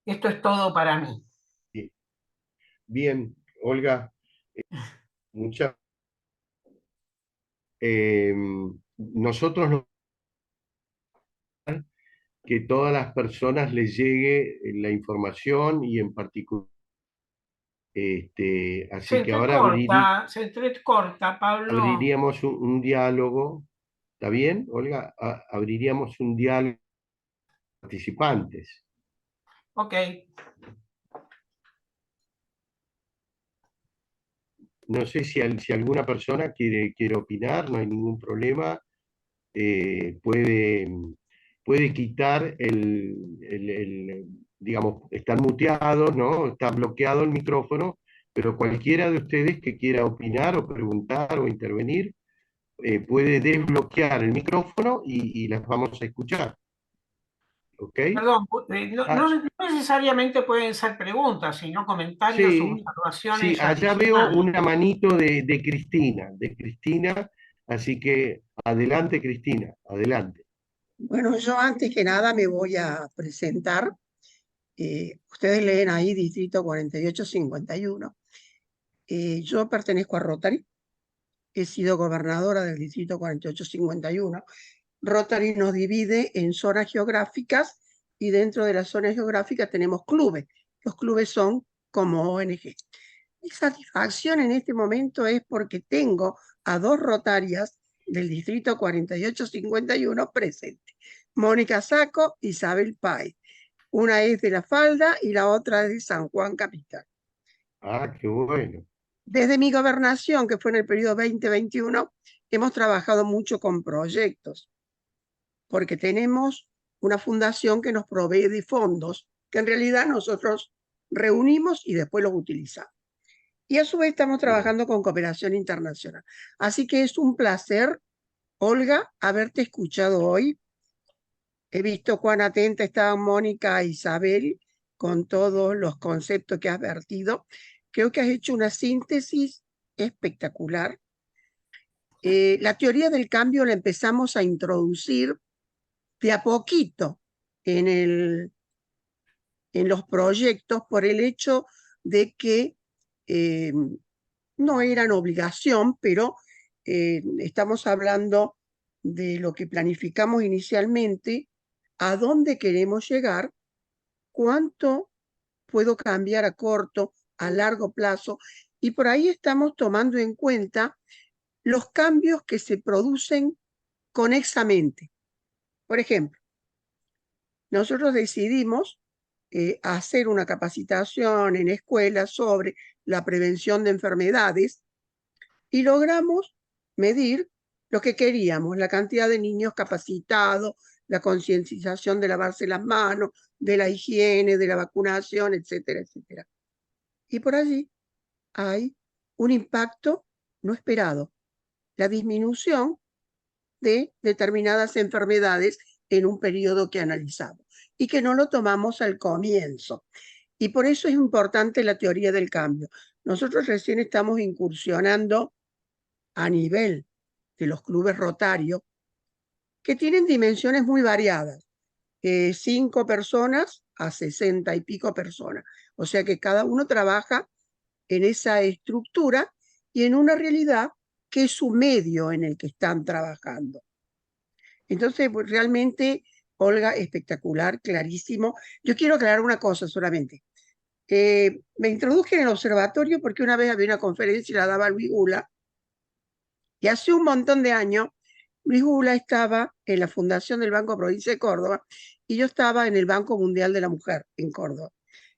Esto es todo para mí. Bien, bien, Olga, muchas. Nosotros que todas las personas les llegue la información y en particular, así que ahora Se entrecorta, Pablo. abriríamos un diálogo, ¿está bien, Olga? Abriríamos un diálogo con participantes. Ok. No sé si alguna persona quiere opinar, no hay ningún problema. Puede quitar digamos, están muteados, ¿no? Está bloqueado el micrófono, pero cualquiera de ustedes que quiera opinar o preguntar o intervenir, puede desbloquear el micrófono y las vamos a escuchar. ¿Ok? Perdón, no, Ah, no necesariamente pueden ser preguntas, sino comentarios o sí, sí, observaciones allá veo adicionales. una manito de Cristina, así que adelante, Cristina, adelante. Bueno, yo antes que nada me voy a presentar. Ustedes leen ahí Distrito 4851. Yo pertenezco a Rotary, he sido gobernadora del Distrito 4851. Rotary nos divide en zonas geográficas y dentro de las zonas geográficas tenemos clubes. Los clubes son como ONG. Mi satisfacción en este momento es porque tengo a dos rotarias del Distrito 4851 presentes. Mónica Saco, Isabel Pay. Una es de La Falda y la otra es de San Juan Capital. Ah, qué bueno. Desde mi gobernación, que fue en el periodo 2021, hemos trabajado mucho con proyectos, porque tenemos una fundación que nos provee de fondos que en realidad nosotros reunimos y después los utilizamos. Y a su vez estamos Bien. trabajando con cooperación internacional. Así que es un placer, Olga, haberte escuchado hoy. He visto cuán atenta estaban Mónica e Isabel con todos los conceptos que has vertido. Creo que has hecho una síntesis espectacular. La teoría del cambio la empezamos a introducir de a poquito en los proyectos por el hecho de que eh, no eran obligación, pero estamos hablando de lo que planificamos inicialmente, a dónde queremos llegar, cuánto puedo cambiar a corto, a largo plazo, y por ahí estamos tomando en cuenta los cambios que se producen conexamente. Por ejemplo, nosotros decidimos hacer una capacitación en escuelas sobre la prevención de enfermedades y logramos medir lo que queríamos, la cantidad de niños capacitados, la concientización de lavarse las manos, de la higiene, de la vacunación, etcétera, etcétera. Y por allí hay un impacto no esperado, la disminución de determinadas enfermedades en un periodo que analizamos y que no lo tomamos al comienzo. Y por eso es importante la teoría del cambio. Nosotros recién estamos incursionando a nivel de los clubes rotarios, que tienen dimensiones muy variadas, 5 personas a 60 y pico personas. O sea que cada uno trabaja en esa estructura y en una realidad que es su medio en el que están trabajando. Entonces, pues, realmente, Olga, espectacular, clarísimo. Yo quiero aclarar una cosa solamente. Me introduje en el observatorio porque una vez había una conferencia y la daba Luis Gula, y hace un montón de años, Luis Gula estaba en la fundación del Banco Provincia de Córdoba y yo estaba en el Banco Mundial de la Mujer en Córdoba.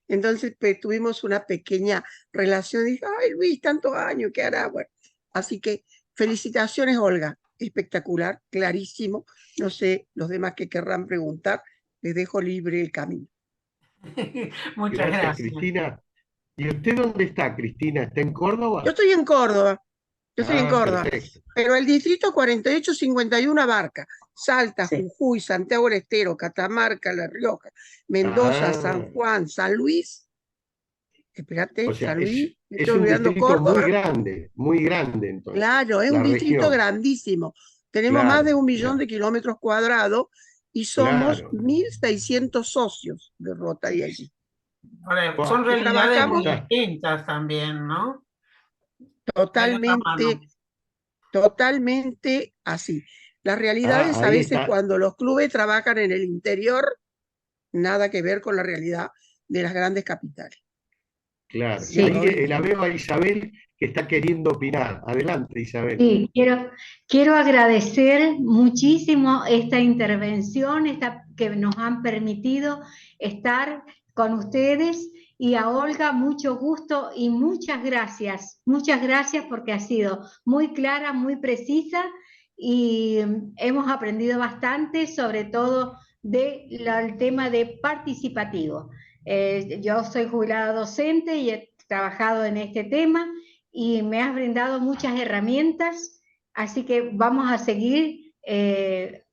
Entonces tuvimos una pequeña relación. Dije, ay Luis, tantos años, ¿qué hará? Bueno, así que felicitaciones, Olga. Espectacular, clarísimo. No sé, los demás que querrán preguntar, les dejo libre el camino. Muchas Gracias, gracias. Cristina. ¿Y usted dónde está, Cristina? ¿Está en Yo Córdoba? estoy en Córdoba. Yo estoy en Córdoba. perfecto. Pero el distrito 4851 abarca Salta, Sí. Jujuy, Santiago del Estero, Catamarca, La Rioja, Mendoza, San Ah, Juan, San Luis. o Espérate, sea, San Luis, me es estoy un olvidando distrito Córdoba. muy grande entonces, Claro, es un la distrito región. grandísimo. Tenemos más de Claro, 1 millón claro, de kilómetros cuadrados y somos claro. 1.600 socios de Rotary allí. Ahora, son Buah, Que realidades muy trabajamos ya, distintas también, ¿no? Hay otra mano. totalmente, totalmente así. Las realidades a ahí veces está, cuando los clubes trabajan en el interior, nada que ver con la realidad de las grandes capitales. claro. Ya Sí, lo Ahí digo. la veo a Isabel que está queriendo opinar. Adelante, Isabel. sí, quiero agradecer muchísimo esta intervención, que nos han permitido estar con ustedes, y a Olga mucho gusto y muchas gracias porque ha sido muy clara, muy precisa, y hemos aprendido bastante, sobre todo del tema de participativo. Yo soy jubilada docente y he trabajado en este tema y me has brindado muchas herramientas, así que vamos a seguir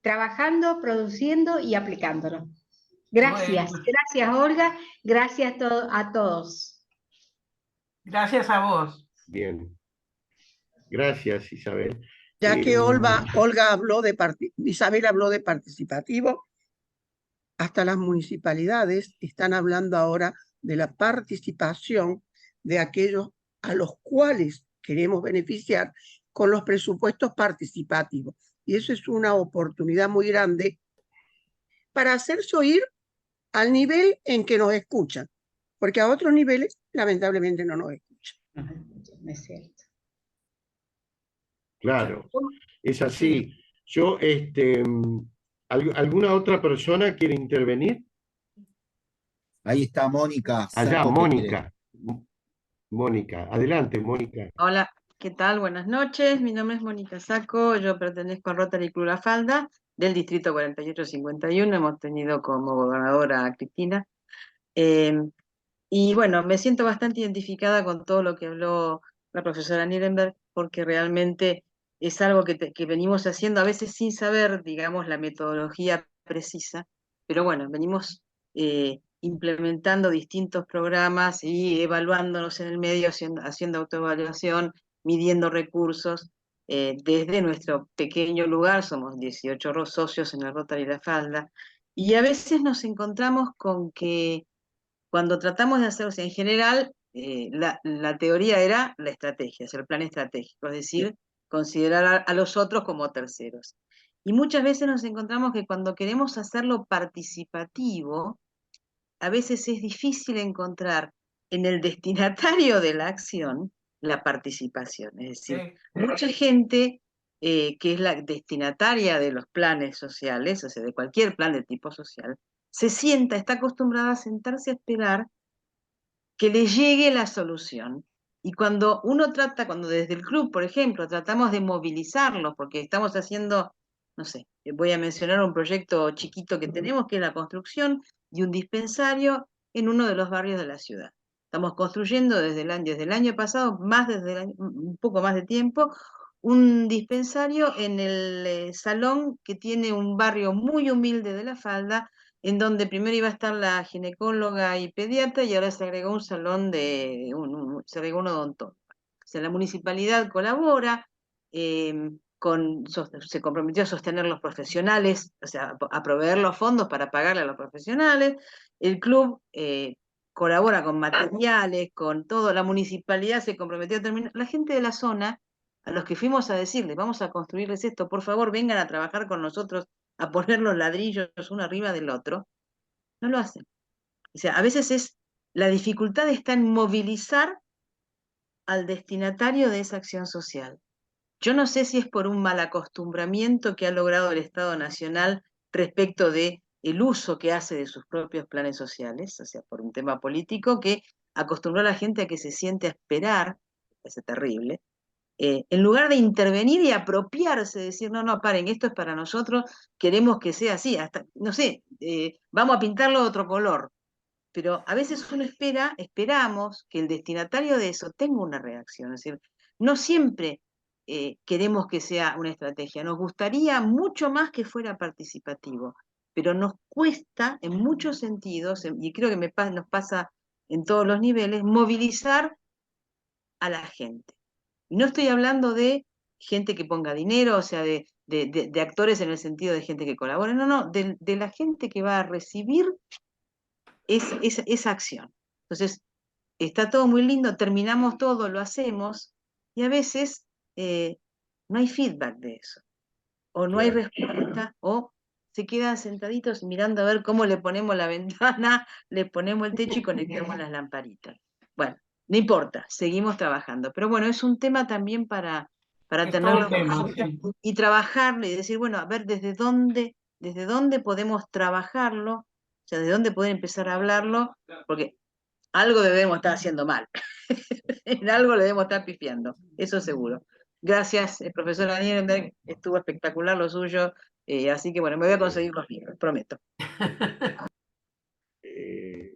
trabajando, produciendo y aplicándolo. Gracias, Bueno, gracias Olga, gracias a todos. gracias a vos. Bien, gracias, Isabel. Ya que Em, Olga habló Isabel habló de participativo, hasta las municipalidades están hablando ahora de la participación de aquellos a los cuales queremos beneficiar con los presupuestos participativos. Y eso es una oportunidad muy grande para hacerse oír al nivel en que nos escuchan, porque a otros niveles lamentablemente no nos escuchan. Es cierto. claro, es Sí. así. Yo, ¿alguna otra persona quiere intervenir? Ahí está Mónica Allá, Saco Pérez. Mónica. Mónica, adelante, Mónica. Hola, ¿qué tal? Buenas noches. Mi nombre es Mónica Saco. Yo pertenezco al Rotary Club La Falda del distrito 4851. Hemos tenido como gobernadora a Cristina. Eh, y bueno, me siento bastante identificada con todo lo que habló la profesora Nierenberg, porque realmente es algo que venimos haciendo a veces sin saber, digamos, la metodología precisa, pero bueno, venimos implementando distintos programas y evaluándonos en el medio, haciendo autoevaluación, midiendo recursos. Desde nuestro pequeño lugar, somos 18 socios en el Rotary La Falda, y a veces nos encontramos con que cuando tratamos de hacer, o sea, en general, la teoría era la estrategia, es el plan estratégico, es decir, considerar a los otros como terceros. Y muchas veces nos encontramos que cuando queremos hacerlo participativo, a veces es difícil encontrar en el destinatario de la acción la participación. Es decir, Sí. mucha gente que es la destinataria de los planes sociales, o sea, de cualquier plan de tipo social, está acostumbrada a sentarse a esperar que le llegue la solución. Y cuando cuando desde el club, por ejemplo, tratamos de movilizarlos, porque estamos haciendo, no sé, voy a mencionar un proyecto chiquito que tenemos, que es la construcción de un dispensario en uno de los barrios de la ciudad. Estamos construyendo desde el año pasado, un poco más de tiempo, un dispensario en el salón que tiene un barrio muy humilde de La Falda, en donde primero iba a estar la ginecóloga y pediatra y ahora se agregó un salón se agregó un odontólogo. O sea, la municipalidad colabora, se comprometió a sostener los profesionales, o sea, a proveer los fondos para pagarle a los profesionales. El club colabora con materiales, con todo. La municipalidad se comprometió a terminar. La gente de la zona, a los que fuimos a decirles, vamos a construirles esto, por favor, vengan a trabajar con nosotros, a poner los ladrillos uno arriba del otro, no lo hacen. O sea, a veces la dificultad está en movilizar al destinatario de esa acción social. Yo no sé si es por un mal acostumbramiento que ha logrado el Estado Nacional respecto de el uso que hace de sus propios planes sociales, o sea, por un tema político que acostumbró a la gente a que se siente a esperar, es terrible, en lugar de intervenir y apropiarse, decir, no, no, paren, esto es para nosotros, queremos que sea así, hasta, no sé, vamos a pintarlo de otro color. Pero a veces esperamos que el destinatario de eso tenga una reacción. Es decir, no siempre queremos que sea una estrategia. Nos gustaría mucho más que fuera participativo, pero nos cuesta en muchos sentidos, y creo que nos pasa en todos los niveles, movilizar a la gente. Y no estoy hablando de gente que ponga dinero, o sea, de actores en el sentido de gente que colabore, no, de la gente que va a recibir esa acción. Entonces, está todo muy lindo, terminamos todo, lo hacemos, y a veces no hay feedback de eso, o no hay Claro. respuesta, o se quedan sentaditos mirando a ver cómo le ponemos la ventana, le ponemos el techo y conectamos las lamparitas. Bueno, no importa, seguimos trabajando. Pero bueno, es un tema también para Es todo tenerlo un en tema, cuenta sí. y trabajarlo y decir, bueno, a ver desde dónde podemos trabajarlo, o sea, desde dónde poder empezar a hablarlo, porque algo debemos estar haciendo mal. En algo le debemos estar pifiando, eso seguro. Gracias, profesora Nierenberg, estuvo espectacular lo suyo, así que bueno, me voy a conseguir los libros, prometo. Eh,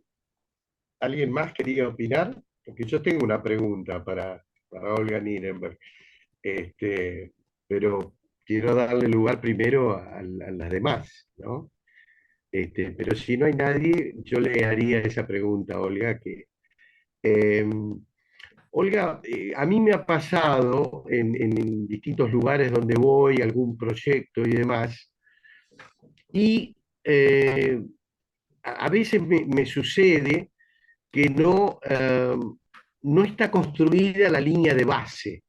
¿Alguien más quería opinar? Porque yo tengo una pregunta para Olga Nirenberg, pero quiero darle lugar primero a las demás, ¿no? Pero si no hay nadie, yo le haría esa pregunta a Olga, eh, Olga, a mí me ha pasado en distintos lugares donde voy, algún proyecto y demás, y a veces me sucede que no está construida la línea de base,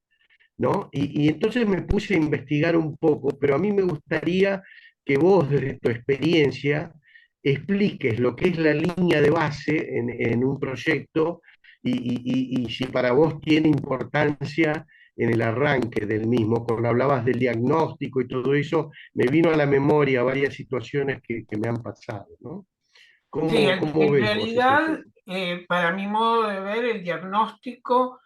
¿no? Y entonces me puse a investigar un poco, pero a mí me gustaría que vos, desde tu experiencia, expliques lo que es la línea de base en un proyecto y si para vos tiene importancia en el arranque del mismo. Cuando hablabas del diagnóstico y todo eso, me vino a la memoria varias situaciones que me han pasado, ¿no? Sí, ¿Cómo en ves vos ese realidad, tema? para mi modo de ver, el diagnóstico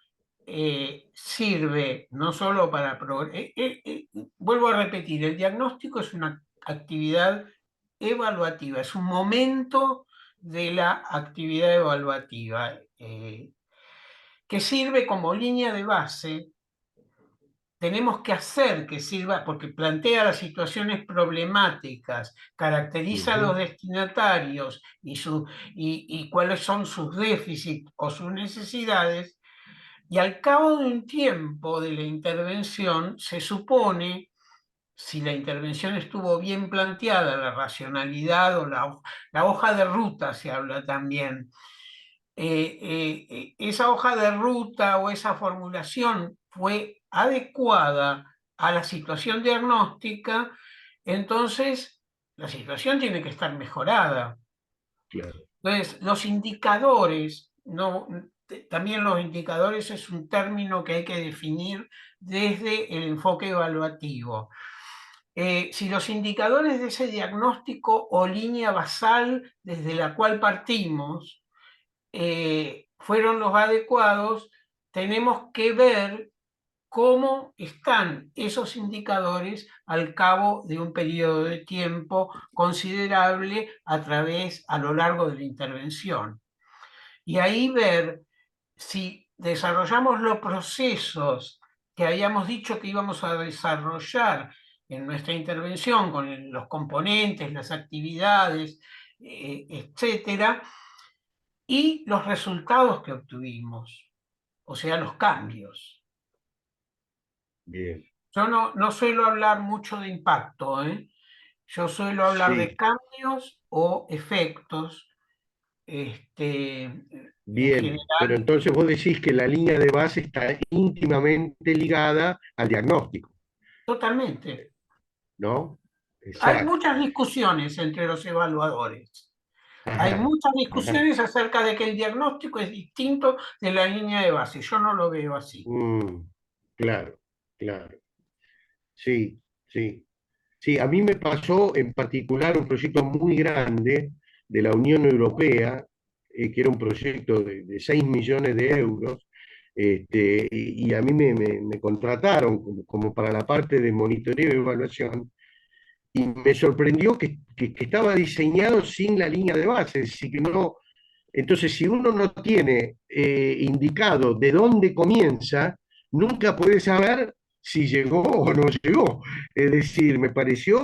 sirve no solo para... vuelvo a repetir, el diagnóstico es una actividad evaluativa, es un momento de la actividad evaluativa que sirve como línea de base. Tenemos que hacer que sirva, porque plantea las situaciones problemáticas, caracteriza a los Ujú. destinatarios y cuáles son sus déficits o sus necesidades, y al cabo de un tiempo de la intervención se supone, si la intervención estuvo bien planteada, la racionalidad o la hoja de ruta se habla también, esa hoja de ruta o esa formulación fue adecuada a la situación diagnóstica, entonces la situación tiene que estar mejorada. Claro. Entonces, los indicadores, no, también los indicadores es un término que hay que definir desde el enfoque evaluativo. Si los indicadores de ese diagnóstico o línea basal desde la cual partimos fueron los adecuados, tenemos que ver cómo están esos indicadores al cabo de un periodo de tiempo considerable a lo largo de la intervención. Y ahí ver si desarrollamos los procesos que habíamos dicho que íbamos a desarrollar en nuestra intervención con los componentes, las actividades, etcétera, y los resultados que obtuvimos, o sea, los cambios. Bien. Yo no suelo hablar mucho de impacto, ¿eh? Yo suelo hablar de Sí. cambios o efectos, en Bien, pero general, entonces vos decís que la línea de base está íntimamente ligada al diagnóstico, totalmente. ¿no? Hay Exacto. muchas discusiones entre los evaluadores. Hay Ajá, muchas ajá. discusiones acerca de que el diagnóstico es distinto de la línea de base. Yo no lo veo así. Mm, claro, claro. Sí, sí. Sí, a mí me pasó en particular un proyecto muy grande de la Unión Europea, que era un proyecto de 6 millones de euros, y a mí me contrataron como para la parte de monitoreo y evaluación, y me sorprendió que estaba diseñado sin la línea de base, es decir, que no, entonces si uno no tiene indicado de dónde comienza, nunca puede saber si llegó o no llegó. Es decir, me pareció,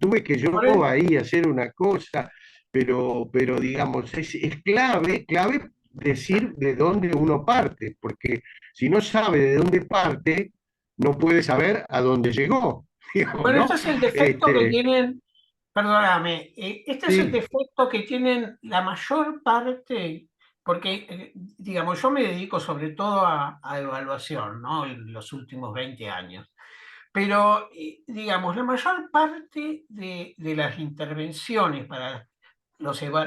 tuve que yo Por el- ahí hacer una cosa, pero digamos, es clave decir de dónde uno parte, porque si no sabe de dónde parte, no puede saber a dónde llegó, digamos, Bueno, este ¿no? es el defecto que Este, tienen, perdóname, este es el sí, defecto que tienen la mayor parte, porque, digamos, yo me dedico sobre todo a evaluación, ¿no? En los últimos 20 años. Pero, digamos, la mayor parte de las intervenciones para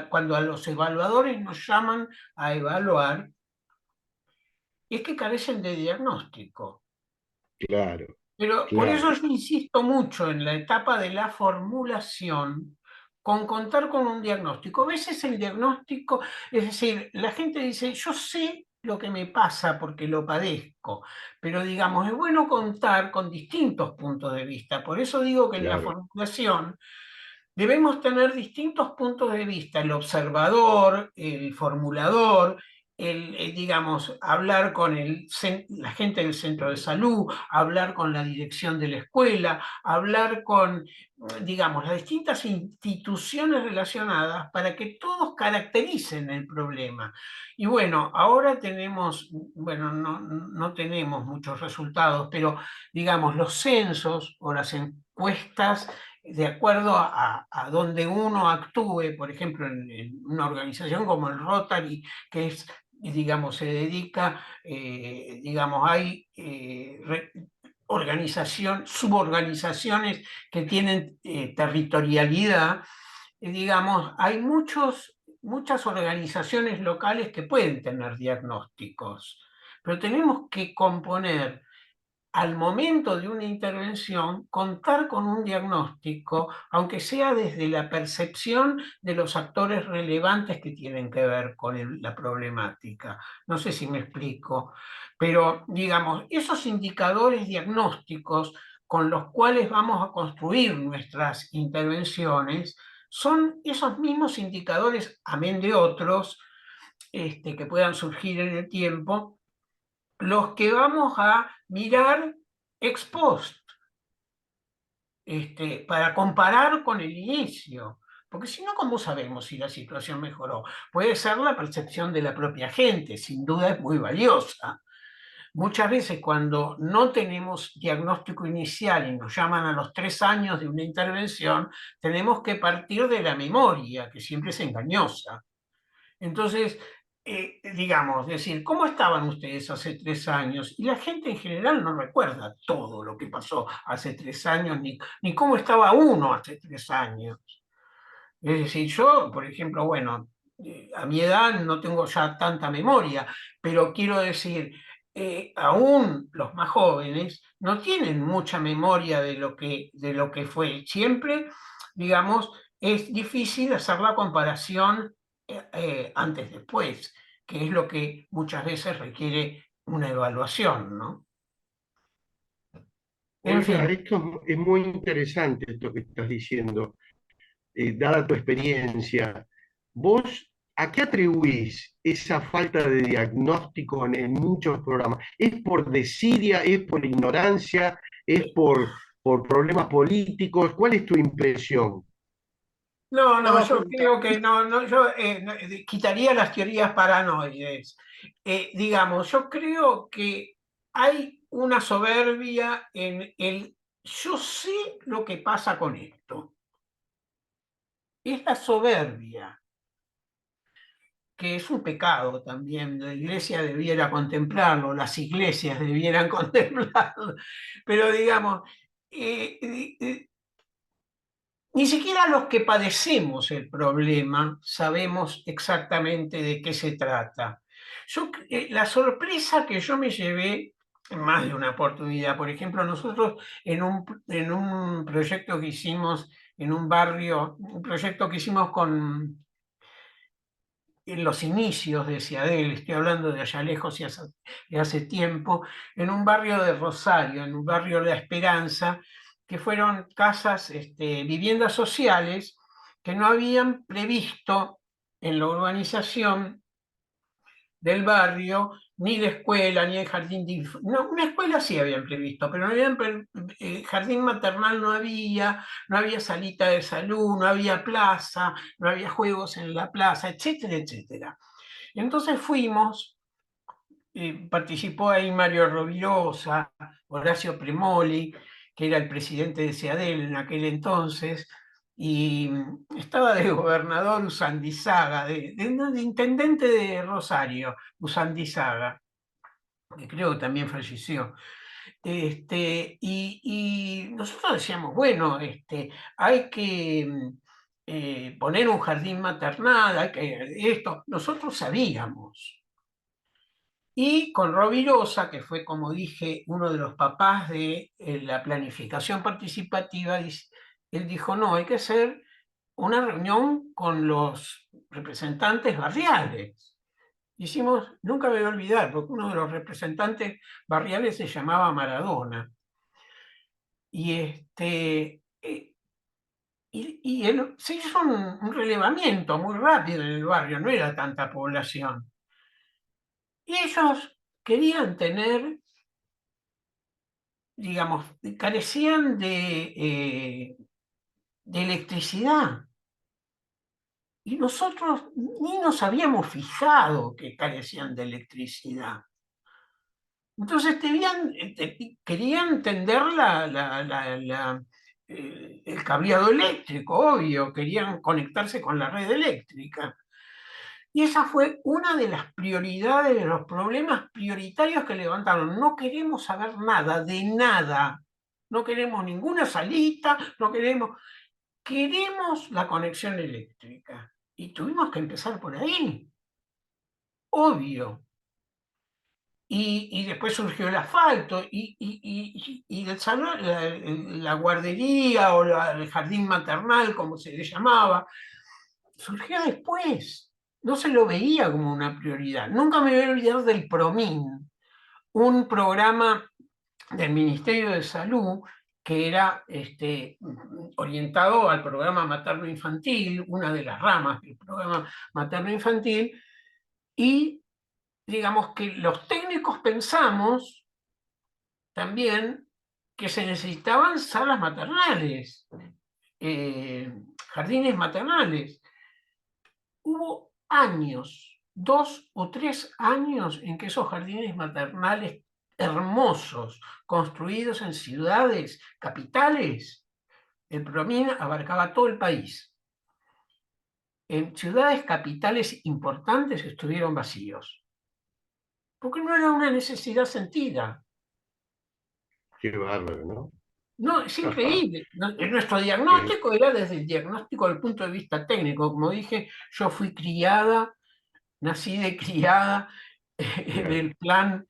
cuando a los evaluadores nos llaman a evaluar, es que carecen de diagnóstico. claro, Pero por eso claro, yo insisto mucho en la etapa de la formulación, con contar con un diagnóstico. A veces el diagnóstico, es decir, la gente dice, yo sé lo que me pasa porque lo padezco, pero digamos, es bueno contar con distintos puntos de vista. Por eso digo que en la claro. formulación debemos tener distintos puntos de vista, el observador, el formulador, digamos, hablar con la gente del centro de salud, hablar con la dirección de la escuela, hablar con, digamos, las distintas instituciones relacionadas para que todos caractericen el problema. Y bueno, ahora tenemos, bueno, no tenemos muchos resultados, pero digamos, los censos o las encuestas de acuerdo a donde uno actúe, por ejemplo, en una organización como el Rotary, que es, digamos, se dedica, digamos, hay suborganizaciones que tienen territorialidad, digamos, hay muchas organizaciones locales que pueden tener diagnósticos, pero tenemos que componer al momento de una intervención, contar con un diagnóstico, aunque sea desde la percepción de los actores relevantes que tienen que ver con la problemática. No sé si me explico, pero digamos, esos indicadores diagnósticos con los cuales vamos a construir nuestras intervenciones son esos mismos indicadores, amén de otros, que puedan surgir en el tiempo, los que vamos a mirar ex post, para comparar con el inicio. Porque si no, ¿cómo sabemos si la situación mejoró? Puede ser la percepción de la propia gente, sin duda es muy valiosa. Muchas veces cuando no tenemos diagnóstico inicial y nos llaman a los 3 años de una intervención, tenemos que partir de la memoria, que siempre es engañosa. Entonces, digamos, decir, ¿cómo estaban ustedes hace 3 años? Y la gente en general no recuerda todo lo que pasó hace 3 años, ni cómo estaba uno hace 3 años. Es decir, yo, por ejemplo, bueno, a mi edad no tengo ya tanta memoria, pero quiero decir, aún los más jóvenes no tienen mucha memoria de lo que fue. Siempre, digamos, es difícil hacer la comparación antes-después, que es lo que muchas veces requiere una evaluación, ¿no? En Olga, fin. esto es muy interesante esto que estás diciendo, dada tu experiencia. ¿Vos a qué atribuís esa falta de diagnóstico en muchos programas? ¿Es por desidia, es por ignorancia, es por problemas políticos? ¿Cuál es tu impresión? No, Todo yo junto. creo que no, yo quitaría las teorías paranoides. Digamos, yo creo que hay una soberbia en el yo sé lo que pasa con esto. Es la soberbia, que es un pecado también. La iglesia debiera contemplarlo, las iglesias debieran contemplarlo. Pero digamos, eh, eh, ni siquiera los que padecemos el problema sabemos exactamente de qué se trata. La sorpresa que yo me llevé en más de una oportunidad, por ejemplo, nosotros en un proyecto que hicimos en un barrio, un proyecto que hicimos en los inicios de Ciadel, estoy hablando de allá lejos y hace tiempo, en un barrio de Rosario, en un barrio de La Esperanza, que fueron casas, viviendas sociales que no habían previsto en la urbanización del barrio, ni la escuela, ni el jardín de no, una escuela sí habían previsto, pero no habían jardín maternal no había salita de salud, no había plaza, no había juegos en la plaza, etcétera, etcétera. Y entonces fuimos, participó ahí Mario Rovirosa, Horacio Premoli, que era el presidente de SEADEL en aquel entonces, y estaba de gobernador Usandizaga, de intendente de Rosario, Usandizaga, que creo que también falleció. Y nosotros decíamos, bueno, hay que poner un jardín maternal, hay que esto. Nosotros sabíamos. Y con Rovirosa, que fue, como dije, uno de los papás de la planificación participativa, él dijo, no, hay que hacer una reunión con los representantes barriales. Hicimos, nunca me voy a olvidar, porque uno de los representantes barriales se llamaba Maradona. Y, se hizo un relevamiento muy rápido en el barrio, no era tanta población. Y ellos querían tener, digamos, carecían de electricidad. Y nosotros ni nos habíamos fijado que carecían de electricidad. Entonces querían tender el cableado eléctrico, obvio, querían conectarse con la red eléctrica. Y esa fue una de las prioridades, de los problemas prioritarios que levantaron. No queremos saber nada, de nada. No queremos ninguna salita, queremos la conexión eléctrica. Y tuvimos que empezar por ahí, obvio. Y después surgió el asfalto y el salón, la guardería o el jardín maternal, como se le llamaba, surgió después. No se lo veía como una prioridad. Nunca me voy a olvidar del PROMIN, un programa del Ministerio de Salud que era orientado al programa materno-infantil, una de las ramas del programa materno-infantil, y digamos que los técnicos pensamos también que se necesitaban salas maternales, jardines maternales. Hubo años, 2 o 3 años, en que esos jardines maternales hermosos, construidos en ciudades capitales, el PROMIN abarcaba todo el país. En ciudades capitales importantes estuvieron vacíos, porque no era una necesidad sentida. Qué bárbaro, ¿no? No, es increíble. Nuestro diagnóstico era desde el diagnóstico del punto de vista técnico. Como dije, yo fui criada, nací de criada en el plan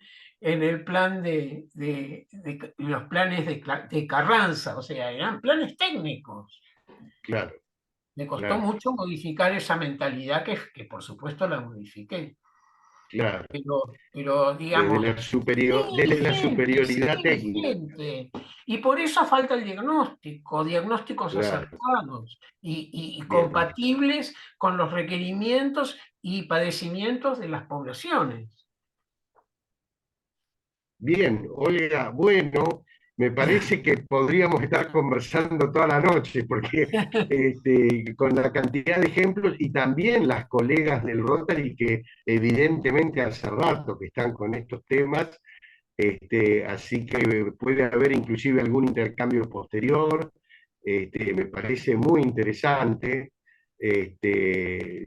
de los planes de Carranza, o sea, eran planes técnicos. Claro. Me costó Claro. mucho modificar esa mentalidad que por supuesto la modifiqué. Claro. Pero digamos, Desde la superioridad sigue técnica. vigente. Y por eso falta el diagnósticos Claro. acertados y Bien. compatibles con los requerimientos y padecimientos de las poblaciones. Bien, Olga, bueno, me parece que podríamos estar conversando toda la noche, porque con la cantidad de ejemplos y también las colegas del Rotary que evidentemente hace rato que están con estos temas, así que puede haber inclusive algún intercambio posterior, me parece muy interesante.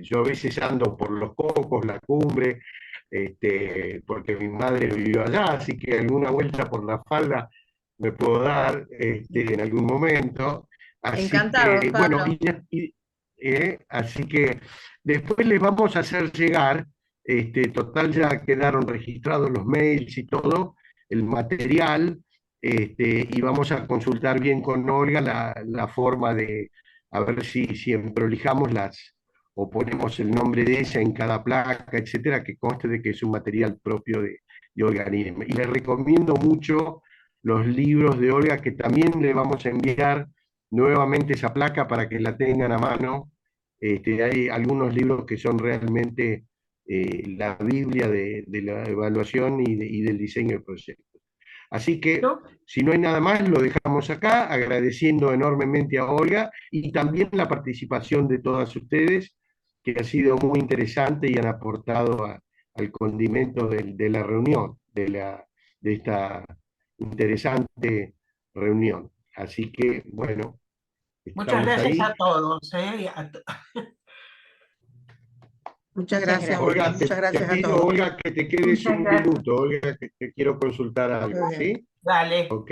Yo a veces ando por Los Cocos, La Cumbre, porque mi madre vivió allá, así que alguna vuelta por la falda me puedo dar en algún momento. Así Encantado, que, Pablo. bueno, así que después les vamos a hacer llegar, total ya quedaron registrados los mails y todo, el material, y vamos a consultar bien con Olga la forma de, a ver si emprolijamos o ponemos el nombre de ella en cada placa, etcétera, que conste de que es un material propio de Olga Niemeyer. Y le recomiendo mucho los libros de Olga, que también le vamos a enviar nuevamente esa placa para que la tengan a mano. Hay algunos libros que son realmente la Biblia de la evaluación y del diseño del proyecto. Así que, ¿No? si no hay nada más, lo dejamos acá, agradeciendo enormemente a Olga y también la participación de todas ustedes, que ha sido muy interesante y han aportado al condimento de la reunión, de esta interesante reunión. Así que, bueno, Muchas estamos gracias ahí. a todos. Muchas Muchas gracias, gracias. Olga. Olga, Muchas te gracias a pido, todos. Olga, que te quedes Muchas un gracias. minuto, Olga, que te quiero consultar algo, Muy bien. ¿sí? Dale. ¿Ok?